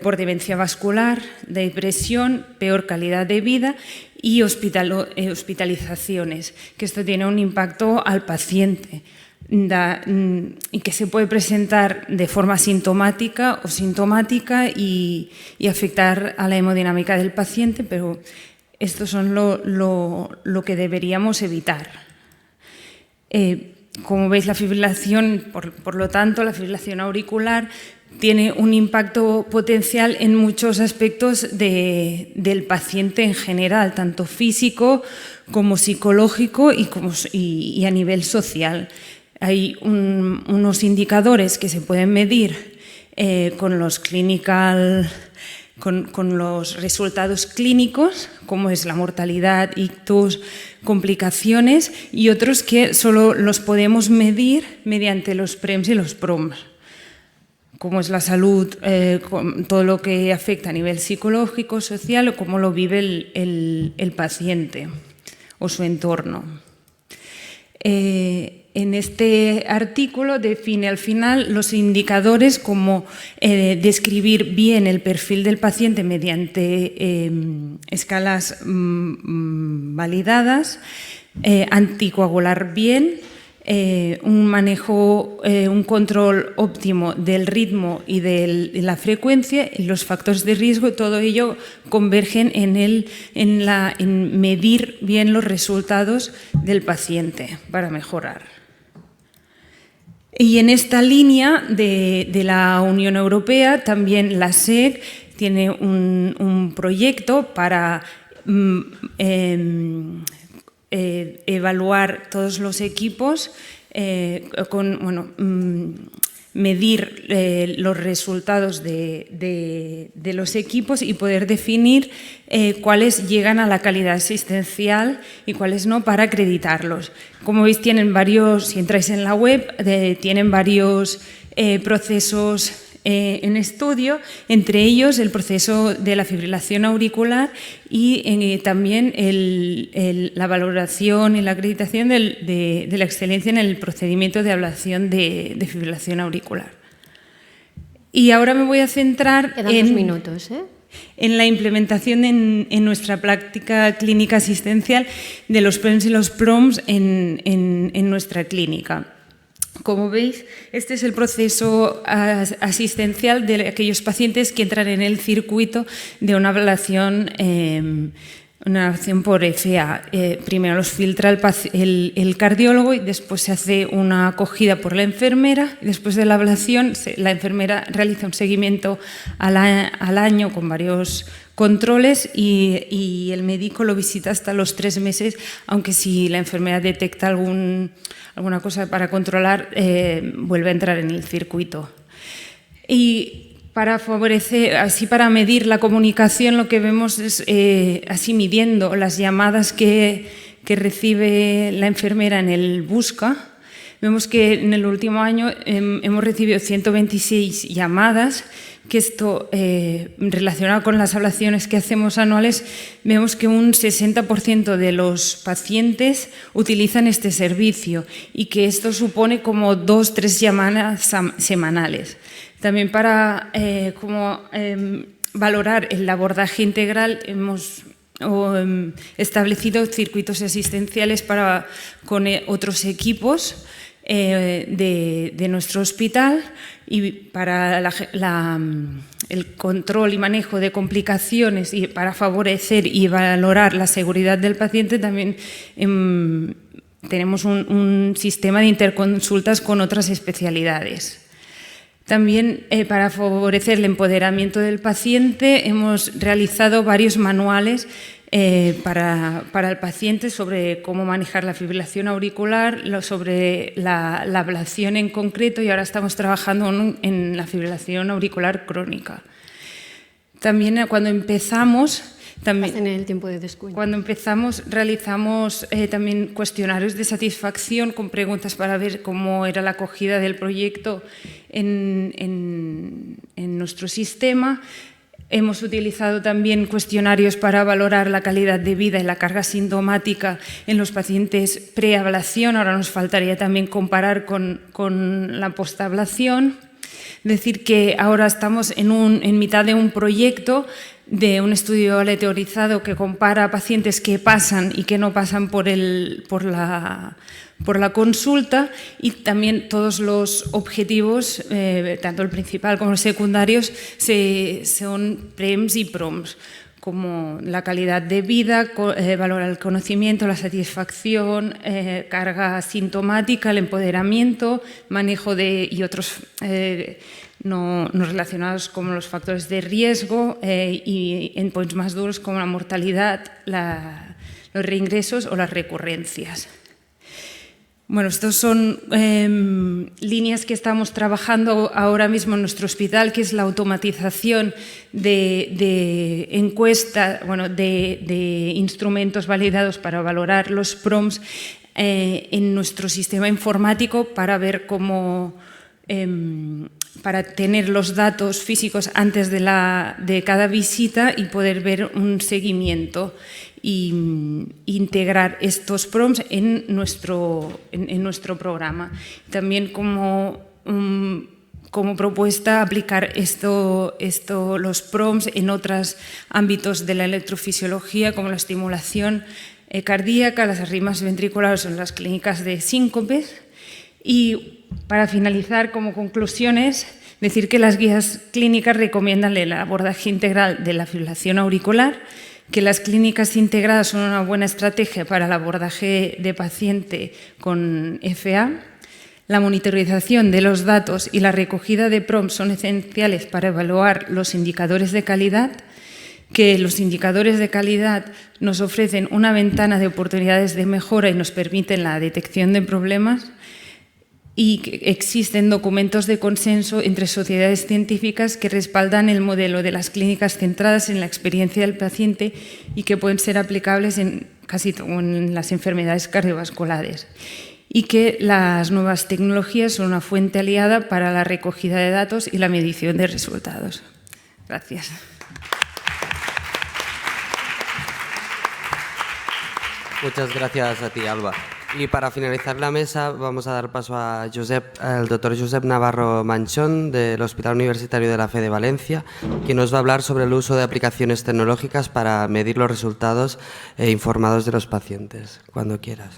por demencia vascular, depresión, peor calidad de vida y hospitalizaciones, que esto tiene un impacto al paciente y que se puede presentar de forma sintomática o sintomática y afectar a la hemodinámica del paciente, pero esto son lo que deberíamos evitar. Como veis, la fibrilación, por lo tanto, la fibrilación auricular tiene un impacto potencial en muchos aspectos del paciente en general, tanto físico como psicológico y a nivel social. Hay unos indicadores que se pueden medir con los resultados clínicos, como es la mortalidad, ictus, complicaciones, y otros que solo los podemos medir mediante los PREMS y los PROMS, como es la salud, todo lo que afecta a nivel psicológico, social, o cómo lo vive el paciente o su entorno. En este artículo define al final los indicadores como describir bien el perfil del paciente mediante escalas validadas, anticoagular bien, un manejo, un control óptimo del ritmo y de la frecuencia, y los factores de riesgo, todo ello convergen en medir bien los resultados del paciente para mejorar. Y en esta línea de la Unión Europea, también la SEC tiene un proyecto para evaluar todos los equipos, medir los resultados de los equipos y poder definir cuáles llegan a la calidad asistencial y cuáles no, para acreditarlos. Como veis, tienen varios, si entráis en la web, tienen varios procesos en estudio, entre ellos el proceso de la fibrilación auricular y también la valoración y la acreditación de la excelencia en el procedimiento de ablación de fibrilación auricular. Y ahora me voy a centrar Quedan 2 minutos, ¿eh? en la implementación en nuestra práctica clínica asistencial de los PREMS y los PROMS en nuestra clínica. Como veis, este es el proceso asistencial de aquellos pacientes que entran en el circuito de una ablación por FA. Primero los filtra el cardiólogo y después se hace una acogida por la enfermera. Y después de la ablación, la enfermera realiza un seguimiento al año con varios controles y el médico lo visita hasta los 3 meses, aunque si la enfermera detecta alguna cosa para controlar, vuelve a entrar en el circuito. Y para favorecer, así para medir la comunicación, lo que vemos es, así midiendo las llamadas que recibe la enfermera en el Busca, vemos que en el último año hemos recibido 126 llamadas, que esto, relacionado con las ablaciones que hacemos anuales, vemos que un 60% de los pacientes utilizan este servicio y que esto supone como 2-3 llamadas semanales. También para valorar el abordaje integral hemos establecido circuitos asistenciales con otros equipos de nuestro hospital, y para el control y manejo de complicaciones y para favorecer y valorar la seguridad del paciente también tenemos un sistema de interconsultas con otras especialidades. También para favorecer el empoderamiento del paciente hemos realizado varios manuales para el paciente sobre cómo manejar la fibrilación auricular, sobre la ablación en concreto, y ahora estamos trabajando en la fibrilación auricular crónica. También cuando empezamos realizamos también cuestionarios de satisfacción con preguntas para ver cómo era la acogida del proyecto en nuestro sistema. Hemos utilizado también cuestionarios para valorar la calidad de vida y la carga sintomática en los pacientes preablación. Ahora nos faltaría también comparar con la postablación. Decir que ahora estamos en mitad de un proyecto de un estudio aleatorizado que compara pacientes que pasan y que no pasan por la consulta, y también todos los objetivos, tanto el principal como los secundarios, son PREMS y PROMS, como la calidad de vida, valorar el conocimiento, la satisfacción, carga sintomática, el empoderamiento, manejo y otros no relacionados como los factores de riesgo, y endpoints más duros como la mortalidad, los reingresos o las recurrencias. Bueno, estas son líneas que estamos trabajando ahora mismo en nuestro hospital, que es la automatización de encuesta, de instrumentos validados para valorar los PROMS en nuestro sistema informático, para ver cómo, para tener los datos físicos antes de cada visita y poder ver un seguimiento y integrar estos PROMS en nuestro programa. También como propuesta aplicar los PROMS en otros ámbitos de la electrofisiología, como la estimulación cardíaca, las arritmias ventriculares en las clínicas de síncopes. Y para finalizar, como conclusiones, decir que las guías clínicas recomiendan el abordaje integral de la fibrilación auricular, que las clínicas integradas son una buena estrategia para el abordaje de paciente con FA, la monitorización de los datos y la recogida de PROMS son esenciales para evaluar los indicadores de calidad, que los indicadores de calidad nos ofrecen una ventana de oportunidades de mejora y nos permiten la detección de problemas, y que existen documentos de consenso entre sociedades científicas que respaldan el modelo de las clínicas centradas en la experiencia del paciente y que pueden ser aplicables en las enfermedades cardiovasculares, y que las nuevas tecnologías son una fuente aliada para la recogida de datos y la medición de resultados. Gracias. Muchas gracias a ti, Alba. Y para finalizar la mesa vamos a dar paso al doctor Josep Navarro Manchón del Hospital Universitario de la Fe de Valencia, quien nos va a hablar sobre el uso de aplicaciones tecnológicas para medir los resultados informados de los pacientes. Cuando quieras.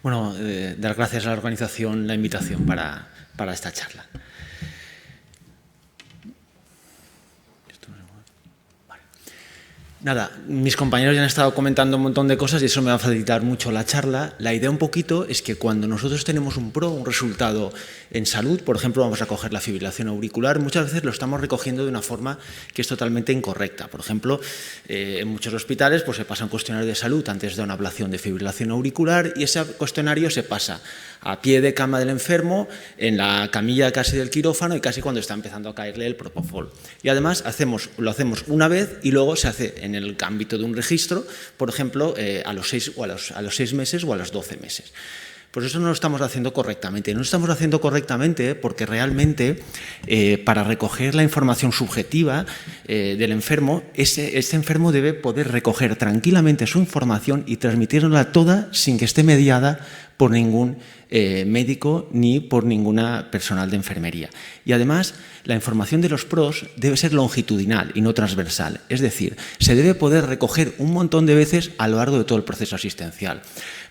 Bueno, dar gracias a la organización la invitación para esta charla. Nada, mis compañeros ya han estado comentando un montón de cosas y eso me va a facilitar mucho la charla. La idea un poquito es que cuando nosotros tenemos un resultado en salud, por ejemplo, vamos a coger la fibrilación auricular, muchas veces lo estamos recogiendo de una forma que es totalmente incorrecta. Por ejemplo, en muchos hospitales pues, se pasa un cuestionario de salud antes de una ablación de fibrilación auricular y ese cuestionario se pasa a pie de cama del enfermo, en la camilla casi del quirófano y casi cuando está empezando a caerle el propofol. Y además lo hacemos una vez y luego se hace en el ámbito de un registro, por ejemplo, a los 6 meses o a los 12 meses. Pues eso no lo estamos haciendo correctamente. No lo estamos haciendo correctamente porque realmente para recoger la información subjetiva del enfermo, este enfermo debe poder recoger tranquilamente su información y transmitirla toda sin que esté mediada por ningún médico ni por ninguna personal de enfermería. Y además, la información de los PROS debe ser longitudinal y no transversal. Es decir, se debe poder recoger un montón de veces a lo largo de todo el proceso asistencial.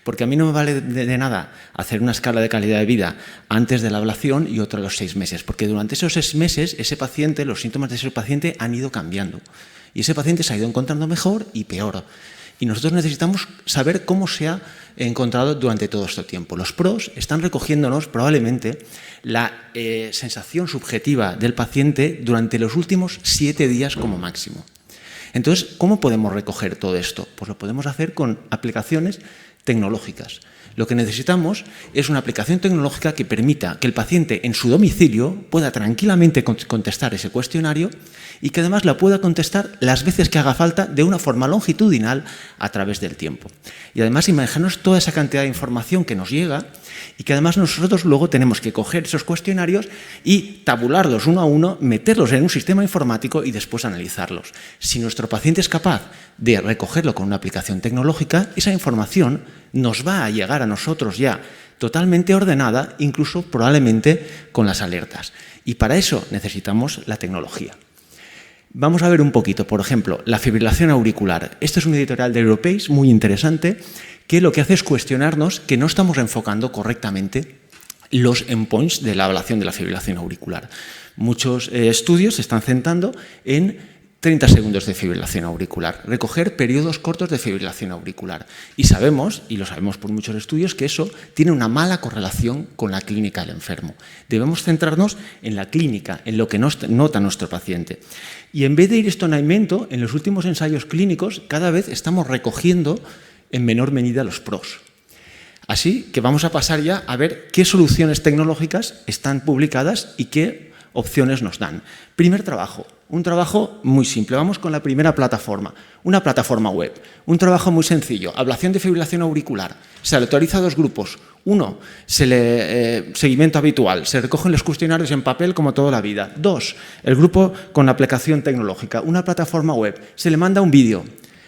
Porque a mí no me vale de nada hacer una escala de calidad de vida antes de la ablación y otra a los 6 meses, porque durante esos 6 meses ese paciente, los síntomas de ese paciente han ido cambiando y ese paciente se ha ido encontrando mejor y peor. Y nosotros necesitamos saber cómo se ha encontrado durante todo este tiempo. Los PROS están recogiéndonos probablemente la sensación subjetiva del paciente durante los últimos 7 días como máximo. Entonces, ¿cómo podemos recoger todo esto? Pues lo podemos hacer con aplicaciones tecnológicas. Lo que necesitamos es una aplicación tecnológica que permita que el paciente en su domicilio pueda tranquilamente contestar ese cuestionario y que además la pueda contestar las veces que haga falta de una forma longitudinal a través del tiempo. Y además imaginarnos toda esa cantidad de información que nos llega y que además nosotros luego tenemos que coger esos cuestionarios y tabularlos uno a uno, meterlos en un sistema informático y después analizarlos. Si nuestro paciente es capaz de recogerlo con una aplicación tecnológica, esa información nos va a llegar a nosotros ya totalmente ordenada, incluso probablemente con las alertas. Y para eso necesitamos la tecnología. Vamos a ver un poquito, por ejemplo, la fibrilación auricular. Este es un editorial de Europace muy interesante que lo que hace es cuestionarnos que no estamos enfocando correctamente los endpoints de la ablación de la fibrilación auricular. Muchos estudios se están centrando en 30 segundos de fibrilación auricular, recoger periodos cortos de fibrilación auricular. Y sabemos, y lo sabemos por muchos estudios, que eso tiene una mala correlación con la clínica del enfermo. Debemos centrarnos en la clínica, en lo que nota nuestro paciente. Y en vez de ir esto en aumento, en los últimos ensayos clínicos cada vez estamos recogiendo en menor medida los PROS. Así que vamos a pasar ya a ver qué soluciones tecnológicas están publicadas y qué opciones nos dan. Primer trabajo. Un trabajo muy simple. Vamos con la primera plataforma, una plataforma web. Un trabajo muy sencillo, ablación de fibrilación auricular. Se autoriza a 2 grupos. Uno, seguimiento habitual, se recogen los cuestionarios en papel como toda la vida. 2, el grupo con la aplicación tecnológica, una plataforma web. Se le manda un vídeo,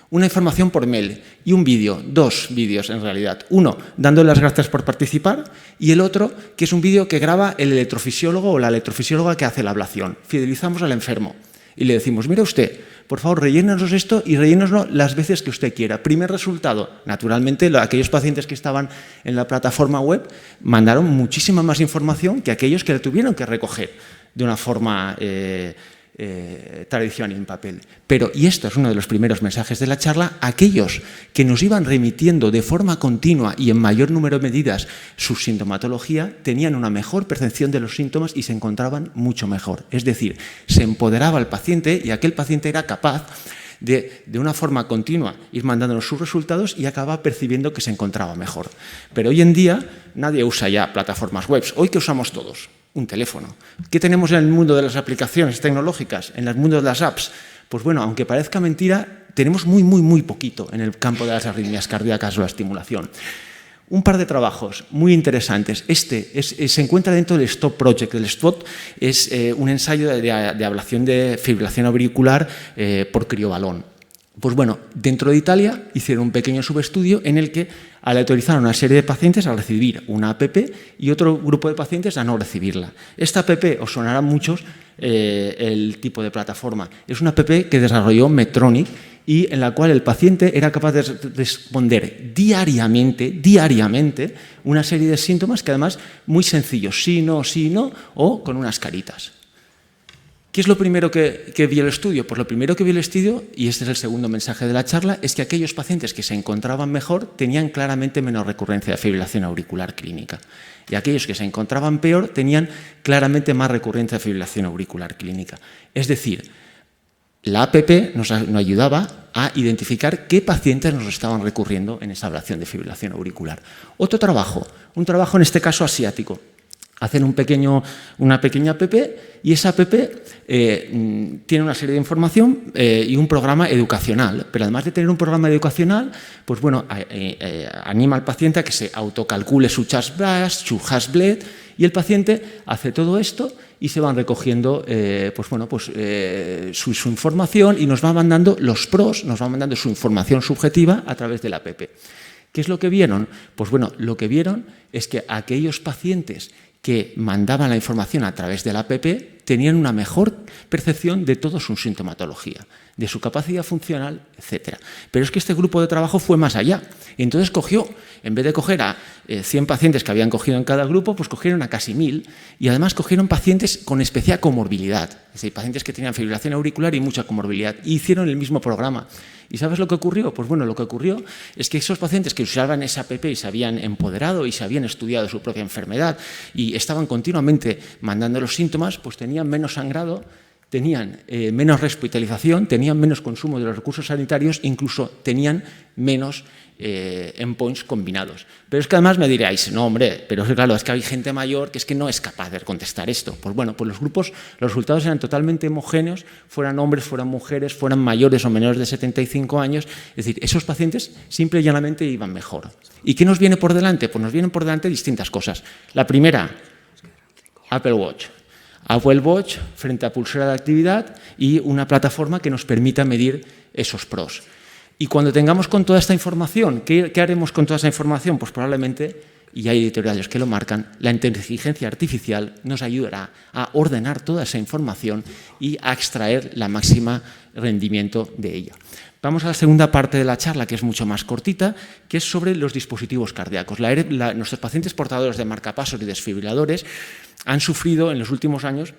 una información por mail y un vídeo, 2 vídeos en realidad. Uno, dándole las gracias por participar y el otro, que es un vídeo que graba el electrofisiólogo o la electrofisióloga que hace la ablación. Fidelizamos al enfermo. Y le decimos, mira usted, por favor, rellénenos esto y rellénenoslo las veces que usted quiera. Primer resultado, naturalmente, aquellos pacientes que estaban en la plataforma web mandaron muchísima más información que aquellos que la tuvieron que recoger de una forma tradicional en papel. Pero, y esto es uno de los primeros mensajes de la charla, aquellos que nos iban remitiendo de forma continua y en mayor número de medidas su sintomatología, tenían una mejor percepción de los síntomas y se encontraban mucho mejor. Es decir, se empoderaba al paciente y aquel paciente era capaz de una forma continua ir mandándonos sus resultados y acaba percibiendo que se encontraba mejor. Pero hoy en día nadie usa ya plataformas web. Hoy, ¿qué usamos todos? Un teléfono. ¿Qué tenemos en el mundo de las aplicaciones tecnológicas, en el mundo de las apps? Pues bueno, aunque parezca mentira, tenemos muy poquito en el campo de las arritmias cardíacas o la estimulación. Un par de trabajos muy interesantes. Se encuentra dentro del STOP Project. El STOP es un ensayo de ablación de fibrilación auricular por criobalón. Pues bueno, dentro de Italia hicieron un pequeño subestudio en el que aleatorizaron a una serie de pacientes a recibir una app y otro grupo de pacientes a no recibirla. Esta app, os sonará a muchos el tipo de plataforma. Es una app que desarrolló Medtronic y en la cual el paciente era capaz de responder diariamente una serie de síntomas que además muy sencillos, sí, no, o con unas caritas. ¿Qué es lo primero que vio el estudio? Pues lo primero que vio el estudio, y este es el segundo mensaje de la charla, es que aquellos pacientes que se encontraban mejor tenían claramente menos recurrencia de fibrilación auricular clínica. Y aquellos que se encontraban peor tenían claramente más recurrencia de fibrilación auricular clínica. Es decir, la APP nos ayudaba a identificar qué pacientes nos estaban recurriendo en esa ablación de fibrilación auricular. Otro trabajo, un trabajo en este caso asiático. Hacen una pequeña app y esa app tiene una serie de información y un programa educacional. Pero además de tener un programa educacional, pues bueno, anima al paciente a que se autocalcule su Charge-Blast, su Hash-Bled, y el paciente hace todo esto y se van recogiendo su información y nos va mandando los pros, nos va mandando su información subjetiva a través de la app. ¿Qué es lo que vieron? Pues bueno, lo que vieron es que aquellos pacientes que mandaban la información a través de la app tenían una mejor percepción de toda su sintomatología, de su capacidad funcional, etc. Pero es que este grupo de trabajo fue más allá. Entonces cogió, en vez de coger a 100 pacientes que habían cogido en cada grupo, pues cogieron a casi 1000 y además cogieron pacientes con especial comorbilidad, es decir, pacientes que tenían fibrilación auricular y mucha comorbilidad, y hicieron el mismo programa. ¿Y sabes lo que ocurrió? Pues bueno, lo que ocurrió es que esos pacientes que usaban esa app y se habían empoderado y se habían estudiado su propia enfermedad y estaban continuamente mandando los síntomas, pues tenían menos sangrado, tenían menos hospitalización, tenían menos consumo de los recursos sanitarios, incluso tenían menos endpoints combinados. Pero es que además me diréis, no hombre, pero claro, es que hay gente mayor que es que no es capaz de contestar esto. Pues bueno, pues los resultados eran totalmente homogéneos, fueran hombres, fueran mujeres, fueran mayores o menores de 75 años, es decir, esos pacientes simple y llanamente iban mejor. ¿Y qué nos viene por delante? Pues nos vienen por delante distintas cosas. La primera, Apple Watch. Apple Watch frente a pulsera de actividad y una plataforma que nos permita medir esos pros. Y cuando tengamos con toda esta información, ¿qué haremos con toda esa información? Pues probablemente, y hay editoriales que lo marcan, la inteligencia artificial nos ayudará a ordenar toda esa información y a extraer la máxima rendimiento de ella. Vamos a la segunda parte de la charla, que es mucho más cortita, que es sobre los dispositivos cardíacos. Nuestros pacientes portadores de marcapasos y desfibriladores han sufrido en los últimos años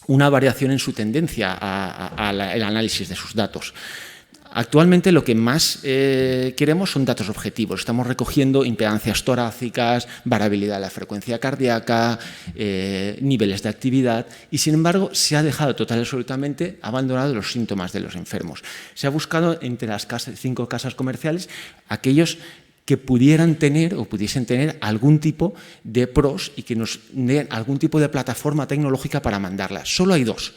una variación en su tendencia al análisis de sus datos. Actualmente lo que más queremos son datos objetivos. Estamos recogiendo impedancias torácicas, variabilidad de la frecuencia cardíaca, niveles de actividad y, sin embargo, se ha dejado total y absolutamente abandonado los síntomas de los enfermos. Se ha buscado entre las 5 casas comerciales aquellos que pudieran tener o pudiesen tener algún tipo de pros y que nos den algún tipo de plataforma tecnológica para mandarlas. Solo hay 2.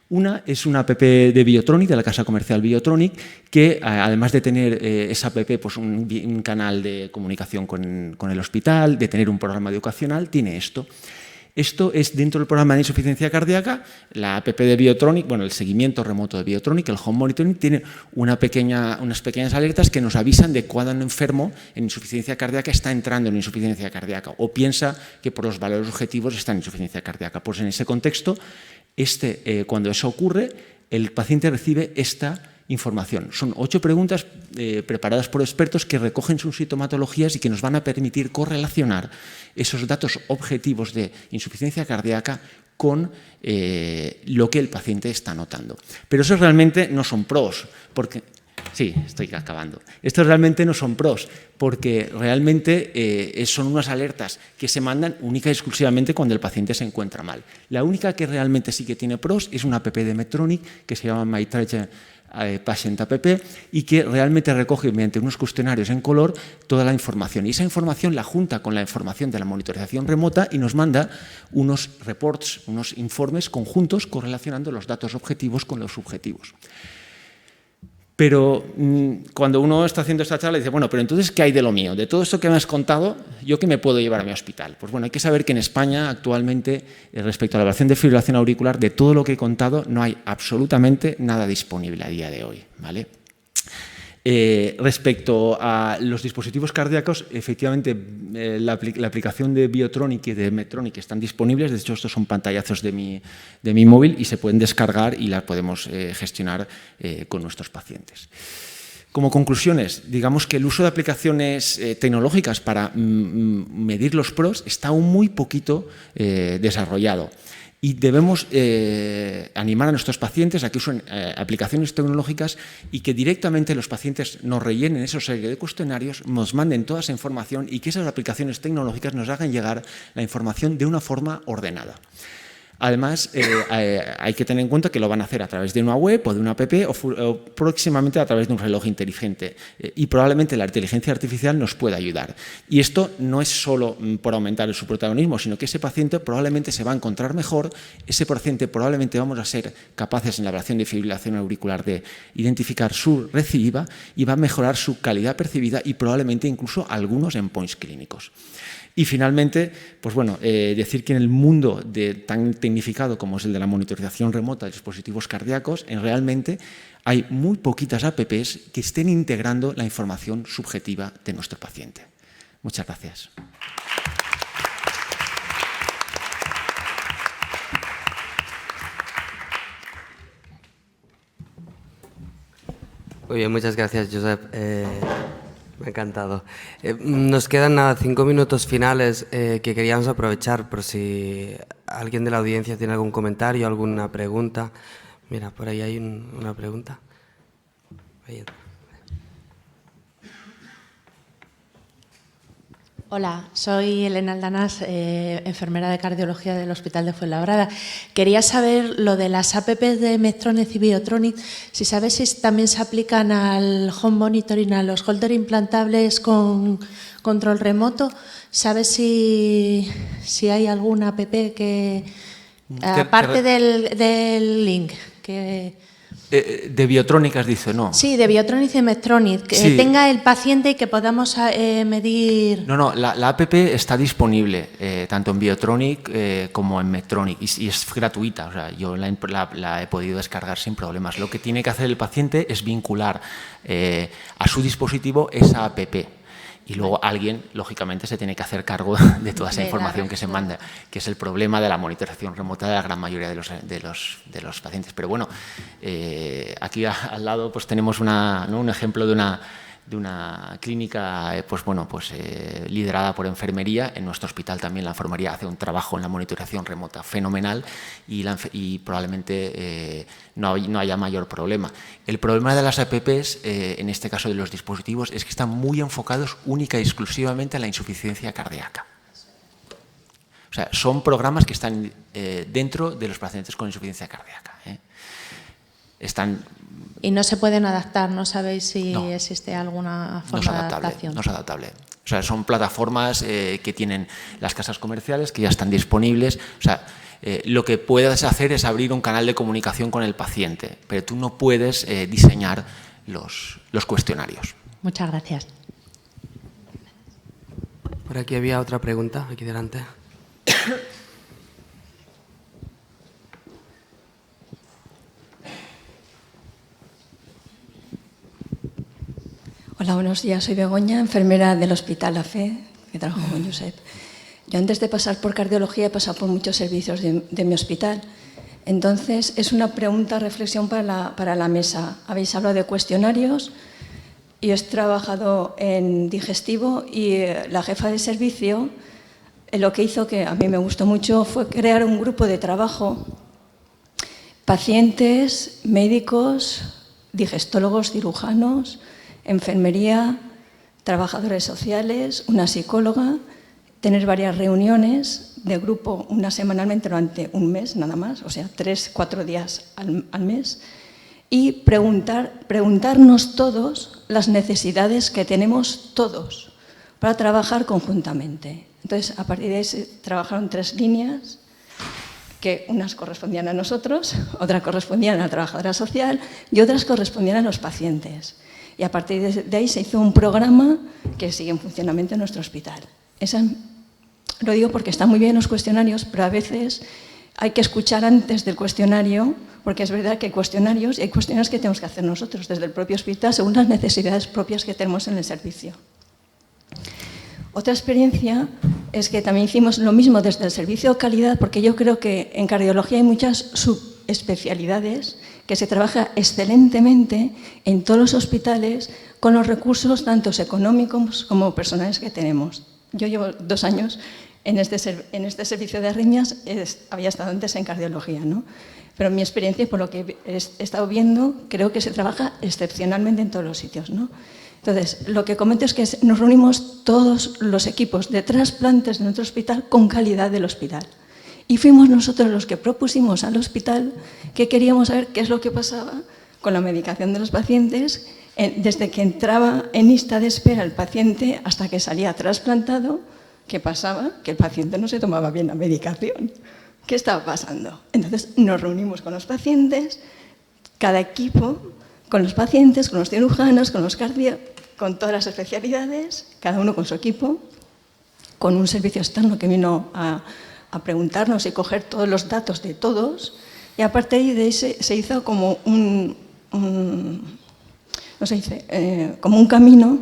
Una es una app de Biotronic, de la casa comercial Biotronic, que además de tener esa app, pues un canal de comunicación con el hospital, de tener un programa educacional, tiene esto. Esto es dentro del programa de insuficiencia cardíaca, la app de Biotronic, bueno, el seguimiento remoto de Biotronic, el home monitoring, tiene unas pequeñas alertas que nos avisan de cuándo un enfermo en insuficiencia cardíaca está entrando en insuficiencia cardíaca o piensa que por los valores objetivos está en insuficiencia cardíaca. Pues en ese contexto, cuando eso ocurre, el paciente recibe esta información. Son 8 preguntas preparadas por expertos que recogen sus sintomatologías y que nos van a permitir correlacionar esos datos objetivos de insuficiencia cardíaca con lo que el paciente está notando. Pero eso realmente no son pros, porque... Sí, estoy acabando. Estos realmente no son pros, porque realmente son unas alertas que se mandan única y exclusivamente cuando el paciente se encuentra mal. La única que realmente sí que tiene pros es una app de Medtronic que se llama MyTrace Patient App y que realmente recoge mediante unos cuestionarios en color toda la información. Y esa información la junta con la información de la monitorización remota y nos manda unos reports, unos informes conjuntos correlacionando los datos objetivos con los subjetivos. Pero cuando uno está haciendo esta charla dice, bueno, pero entonces, ¿qué hay de lo mío? De todo esto que me has contado, ¿yo qué me puedo llevar a mi hospital? Pues bueno, hay que saber que en España actualmente, respecto a la evaluación de fibrilación auricular, de todo lo que he contado, no hay absolutamente nada disponible a día de hoy, ¿vale? Respecto a los dispositivos cardíacos, efectivamente, la aplicación de Biotronic y de Medtronic están disponibles. De hecho, estos son pantallazos de mi móvil y se pueden descargar y las podemos gestionar con nuestros pacientes. Como conclusiones, digamos que el uso de aplicaciones tecnológicas para medir los PROs está aún muy poquito desarrollado. Y debemos animar a nuestros pacientes a que usen aplicaciones tecnológicas y que directamente los pacientes nos rellenen esos serie de cuestionarios, nos manden toda esa información y que esas aplicaciones tecnológicas nos hagan llegar la información de una forma ordenada. Además, hay que tener en cuenta que lo van a hacer a través de una web o de una app o próximamente a través de un reloj inteligente y probablemente la inteligencia artificial nos pueda ayudar. Y esto no es solo por aumentar su protagonismo, sino que ese paciente probablemente se va a encontrar mejor, ese paciente probablemente vamos a ser capaces en la evaluación de fibrilación auricular de identificar su recidiva y va a mejorar su calidad percibida y probablemente incluso algunos endpoints clínicos. Y finalmente, pues bueno, decir que en el mundo tan tecnificado como es el de la monitorización remota de dispositivos cardíacos, realmente hay muy poquitas apps que estén integrando la información subjetiva de nuestro paciente. Muchas gracias. Muy bien, muchas gracias, Josep. Me ha encantado. Nos quedan 5 minutos finales que queríamos aprovechar por si alguien de la audiencia tiene algún comentario, alguna pregunta. Mira, por ahí hay una pregunta. Ahí. Hola, soy Elena Aldanás, enfermera de cardiología del Hospital de Fuenlabrada. Quería saber lo de las apps de Medtronic y Biotronic, si sabes si también se aplican al home monitoring, a los holter implantables con control remoto. ¿Sabes si hay alguna app que, aparte del link, que... De Biotronic has dicho, ¿no? Sí, de Biotronic y Medtronic, que sí. tenga el paciente y que podamos medir... No, la app está disponible tanto en Biotronic como en Medtronic y es gratuita, o sea, yo la he podido descargar sin problemas. Lo que tiene que hacer el paciente es vincular a su dispositivo esa app. Y luego alguien, lógicamente, se tiene que hacer cargo de toda esa información que se manda, que es el problema de la monitorización remota de la gran mayoría de los pacientes. Pero bueno, aquí al lado pues tenemos un ejemplo de una clínica liderada por enfermería. En nuestro hospital también la enfermería hace un trabajo en la monitorización remota fenomenal y probablemente no haya mayor problema. El problema de las apps, en este caso de los dispositivos, es que están muy enfocados única y exclusivamente a la insuficiencia cardíaca. O sea, son programas que están dentro de los pacientes con insuficiencia cardíaca. Y no se pueden adaptar, ¿no sabéis si existe alguna forma de adaptación? No es adaptable. O sea, son plataformas que tienen las casas comerciales, que ya están disponibles. O sea, lo que puedes hacer es abrir un canal de comunicación con el paciente, pero tú no puedes diseñar los cuestionarios. Muchas gracias. Por aquí había otra pregunta, aquí delante. Hola, buenos días. Soy Begoña, enfermera del Hospital La Fe, que trabajo con Josep. Yo antes de pasar por cardiología he pasado por muchos servicios de mi hospital. Entonces, es una pregunta, reflexión para la mesa. Habéis hablado de cuestionarios y he trabajado en digestivo y la jefa de servicio lo que hizo, que a mí me gustó mucho, fue crear un grupo de trabajo, pacientes, médicos, digestólogos, cirujanos, enfermería, trabajadores sociales, una psicóloga, tener varias reuniones de grupo, una semanalmente durante un mes nada más, o sea, 3-4 días al mes, y preguntarnos todos las necesidades que tenemos todos para trabajar conjuntamente. Entonces, a partir de ahí se trabajaron 3 líneas, que unas correspondían a nosotros, otras correspondían a la trabajadora social y otras correspondían a los pacientes. Y a partir de ahí se hizo un programa que sigue en funcionamiento en nuestro hospital. Lo digo porque están muy bien los cuestionarios, pero a veces hay que escuchar antes del cuestionario porque es verdad que hay cuestionarios y hay cuestionarios que tenemos que hacer nosotros desde el propio hospital según las necesidades propias que tenemos en el servicio. Otra experiencia es que también hicimos lo mismo desde el servicio de calidad, porque yo creo que en cardiología hay muchas subespecialidades que se trabaja excelentemente en todos los hospitales con los recursos tanto económicos como personales que tenemos. Yo llevo 2 años en este servicio de arritmias, había estado antes en cardiología, ¿no? Pero mi experiencia, por lo que he estado viendo, creo que se trabaja excepcionalmente en todos los sitios, ¿no? Entonces, lo que comento es que nos reunimos todos los equipos de trasplantes de nuestro hospital con calidad del hospital. Y fuimos nosotros los que propusimos al hospital que queríamos saber qué es lo que pasaba con la medicación de los pacientes desde que entraba en lista de espera el paciente hasta que salía trasplantado. ¿Qué pasaba? Que el paciente no se tomaba bien la medicación. ¿Qué estaba pasando? Entonces nos reunimos con los pacientes, cada equipo, con los pacientes, con los cirujanos, con los cardiólogos, con todas las especialidades, cada uno con su equipo, con un servicio externo que vino a preguntarnos y coger todos los datos de todos, y aparte de ahí se hizo como como un camino,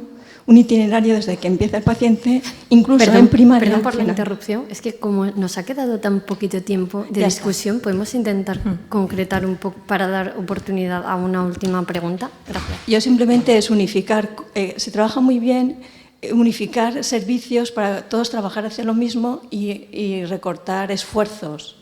un itinerario desde que empieza el paciente, incluso en primaria. Perdón por la interrupción, es que como nos ha quedado tan poquito tiempo de discusión, podemos intentar concretar un poco para dar oportunidad a una última pregunta. Gracias. Yo simplemente es unificar, se trabaja muy bien, unificar servicios para todos trabajar hacia lo mismo y recortar esfuerzos.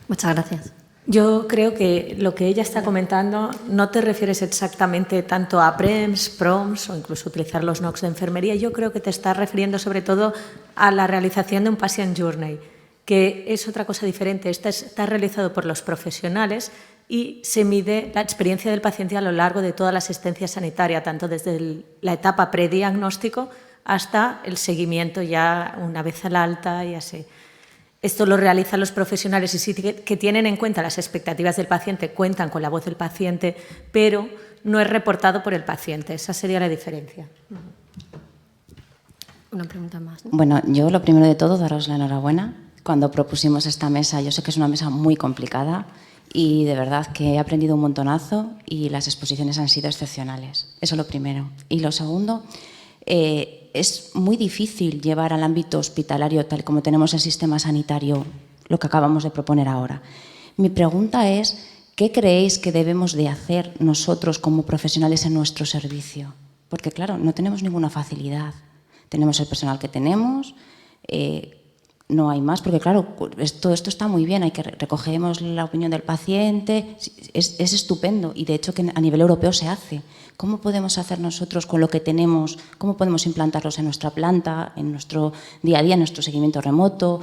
Muchas gracias. Yo creo que lo que ella está comentando no te refieres exactamente tanto a PREMS, PROMS o incluso utilizar los NOCs de enfermería. Yo creo que te estás refiriendo sobre todo a la realización de un patient journey, que es otra cosa diferente. Esta está realizado por los profesionales y se mide la experiencia del paciente a lo largo de toda la asistencia sanitaria, tanto desde la etapa prediagnóstico hasta el seguimiento ya una vez al alta y así. Esto lo realizan los profesionales y sí que tienen en cuenta las expectativas del paciente, cuentan con la voz del paciente, pero no es reportado por el paciente. Esa sería la diferencia. Una pregunta más, ¿no? Bueno, yo lo primero de todo, daros la enhorabuena. Cuando propusimos esta mesa, yo sé que es una mesa muy complicada y de verdad que he aprendido un montonazo y las exposiciones han sido excepcionales. Eso es lo primero. Y lo segundo, es muy difícil llevar al ámbito hospitalario, tal como tenemos el sistema sanitario, lo que acabamos de proponer ahora. Mi pregunta es, ¿qué creéis que debemos de hacer nosotros como profesionales en nuestro servicio? Porque, claro, no tenemos ninguna facilidad. Tenemos el personal que tenemos, no hay más, porque, claro, todo esto está muy bien, recogemos la opinión del paciente, es estupendo y, de hecho, que a nivel europeo se hace. ¿Cómo podemos hacer nosotros con lo que tenemos? ¿Cómo podemos implantarlos en nuestra planta, en nuestro día a día, en nuestro seguimiento remoto?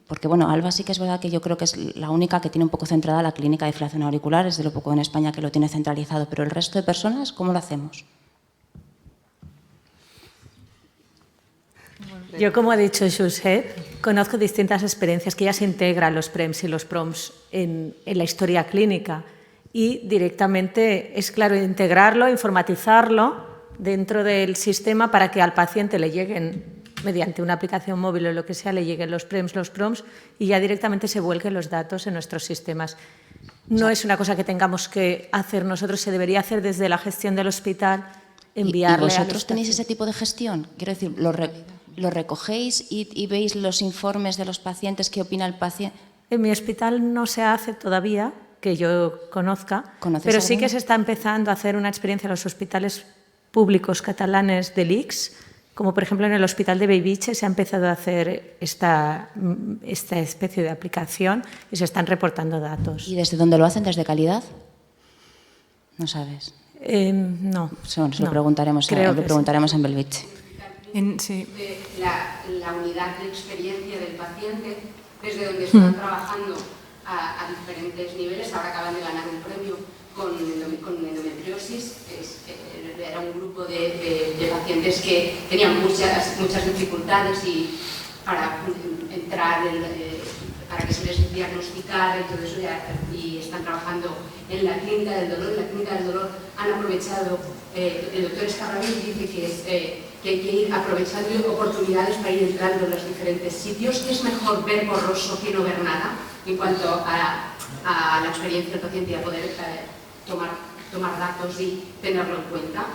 Porque, bueno, Alba sí que es verdad que yo creo que es la única que tiene un poco centrada la clínica de fibrilación auricular, es de lo poco en España que lo tiene centralizado, pero el resto de personas, ¿cómo lo hacemos? Yo, como ha dicho Josep, conozco distintas experiencias que ya se integran los PREMS y los PROMS en la historia clínica y directamente es claro integrarlo, informatizarlo dentro del sistema para que al paciente le lleguen mediante una aplicación móvil o lo que sea, le lleguen los PREMS, los PROMS y ya directamente se vuelquen los datos en nuestros sistemas. No es una cosa que tengamos que hacer nosotros, se debería hacer desde la gestión del hospital, enviarle ¿Y vosotros tenéis ese tipo de gestión? Quiero decir, ¿lo recogéis y veis los informes de los pacientes? ¿Qué opina el paciente? En mi hospital no se hace todavía, que yo conozca, pero sí que se está empezando a hacer una experiencia en los hospitales públicos catalanes de l'ICS, como por ejemplo en el Hospital de Bellvitge se ha empezado a hacer esta especie de aplicación y se están reportando datos. ¿Y desde dónde lo hacen? ¿Desde calidad? No sabes. No. Nos lo preguntaremos, en Bellvitge. Sí. La unidad de experiencia del paciente, desde donde están trabajando a diferentes niveles. Ahora acaban de ganar un premio con endometriosis. Era un grupo de pacientes que tenían muchas dificultades y para entrar, para que se les diagnosticara y todo eso, y están trabajando en la clínica del dolor. En la clínica del dolor han aprovechado, el doctor Escarrabil dice que hay que ir aprovechando oportunidades para ir entrando en los diferentes sitios. Es mejor ver borroso que no ver nada en cuanto a a la experiencia del paciente y a poder tomar datos y tenerlo en cuenta,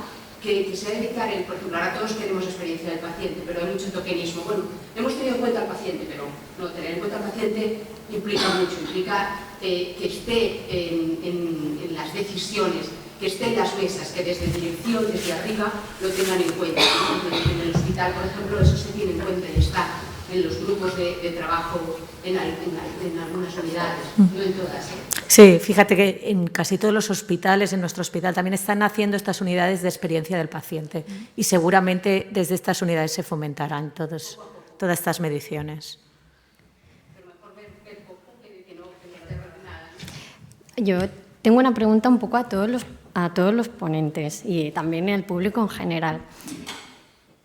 que se debe dedicar, por ejemplo, ahora todos queremos experiencia del paciente, pero hay mucho tokenismo. Bueno, hemos tenido en cuenta al paciente, pero no, tener en cuenta al paciente implica mucho, implica que esté en las decisiones, que esté en las mesas, que desde dirección, desde arriba, lo tengan en cuenta. En el hospital, por ejemplo, eso se tiene en cuenta y está en los grupos de trabajo en algunas unidades, no en todas. Sí, fíjate que en casi todos los hospitales, en nuestro hospital, también están haciendo estas unidades de experiencia del paciente y seguramente desde estas unidades se fomentarán todas estas mediciones. Yo tengo una pregunta un poco a todos los ponentes y también al público en general.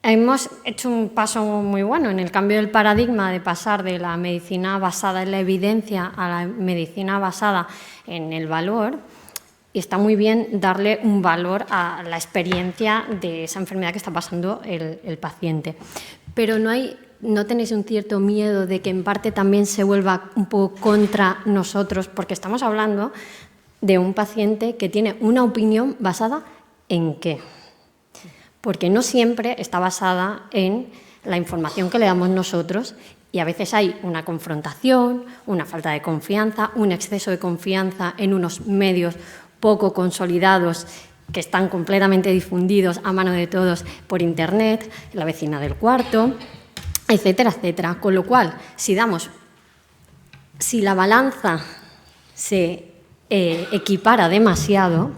Hemos hecho un paso muy bueno en el cambio del paradigma de pasar de la medicina basada en la evidencia a la medicina basada en el valor, y está muy bien darle un valor a la experiencia de esa enfermedad que está pasando el paciente. Pero ¿no tenéis un cierto miedo de que en parte también se vuelva un poco contra nosotros? Porque estamos hablando de un paciente que tiene una opinión basada ¿en qué? Porque no siempre está basada en la información que le damos nosotros y a veces hay una confrontación, una falta de confianza, un exceso de confianza en unos medios poco consolidados que están completamente difundidos a mano de todos por Internet, la vecina del cuarto, etcétera, etcétera. Con lo cual, si la balanza se equipara demasiado,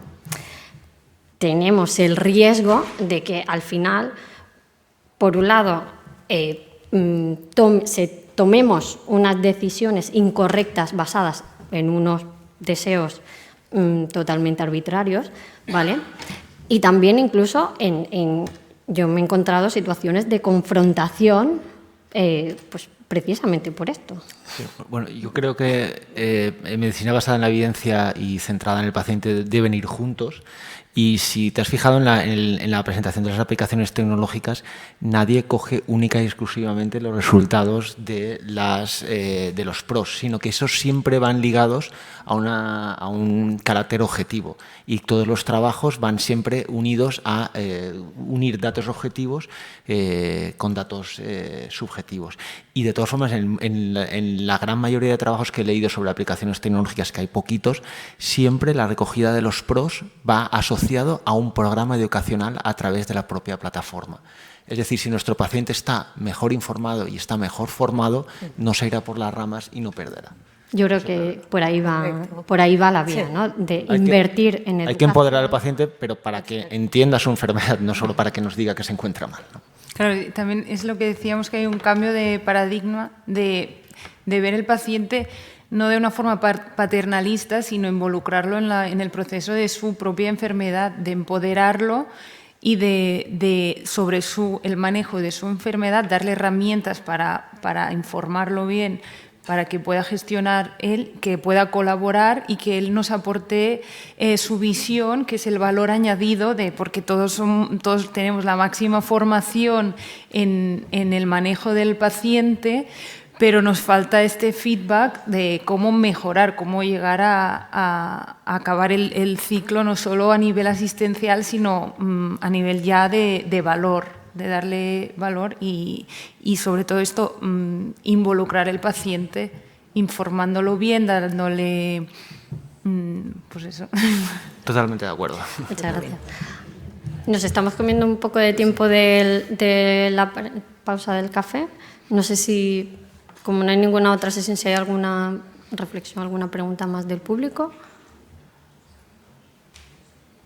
tenemos el riesgo de que al final, por un lado, tomemos unas decisiones incorrectas basadas en unos deseos totalmente arbitrarios, ¿vale? Y también incluso yo me he encontrado situaciones de confrontación, pues precisamente por esto. Sí, bueno, yo creo que medicina basada en la evidencia y centrada en el paciente deben ir juntos. Y si te has fijado en la presentación de las aplicaciones tecnológicas, nadie coge única y exclusivamente los resultados de los pros, sino que esos siempre van ligados a un carácter objetivo. Y todos los trabajos van siempre unidos a unir datos objetivos con datos subjetivos. Y de todas formas, en la gran mayoría de trabajos que he leído sobre aplicaciones tecnológicas, que hay poquitos, siempre la recogida de los pros va asociado a un programa educacional a través de la propia plataforma. Es decir, si nuestro paciente está mejor informado y está mejor formado, no se irá por las ramas y no perderá. Yo creo que por ahí va la vía, ¿no? De invertir en educación. Hay que empoderar al paciente, pero para que entienda su enfermedad, no solo para que nos diga que se encuentra mal, ¿no? Claro, también es lo que decíamos, que hay un cambio de paradigma de ver el paciente no de una forma paternalista, sino involucrarlo en el proceso de su propia enfermedad, de empoderarlo y sobre el manejo de su enfermedad, darle herramientas para informarlo bien, para que pueda gestionar él, que pueda colaborar y que él nos aporte su visión, que es el valor añadido, porque todos tenemos la máxima formación en el manejo del paciente, pero nos falta este feedback de cómo mejorar, cómo llegar a acabar el ciclo, no solo a nivel asistencial, sino a nivel ya de valor, de darle valor y sobre todo esto, involucrar al paciente, informándolo bien, dándole, pues eso. Totalmente de acuerdo. Muchas gracias. Nos estamos comiendo un poco de tiempo de la pausa del café. No sé si, como no hay ninguna otra sesión, si hay alguna reflexión, alguna pregunta más del público.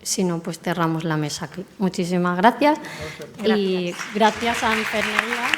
Si no, pues cerramos la mesa aquí. Muchísimas gracias. Y gracias a Enfermería.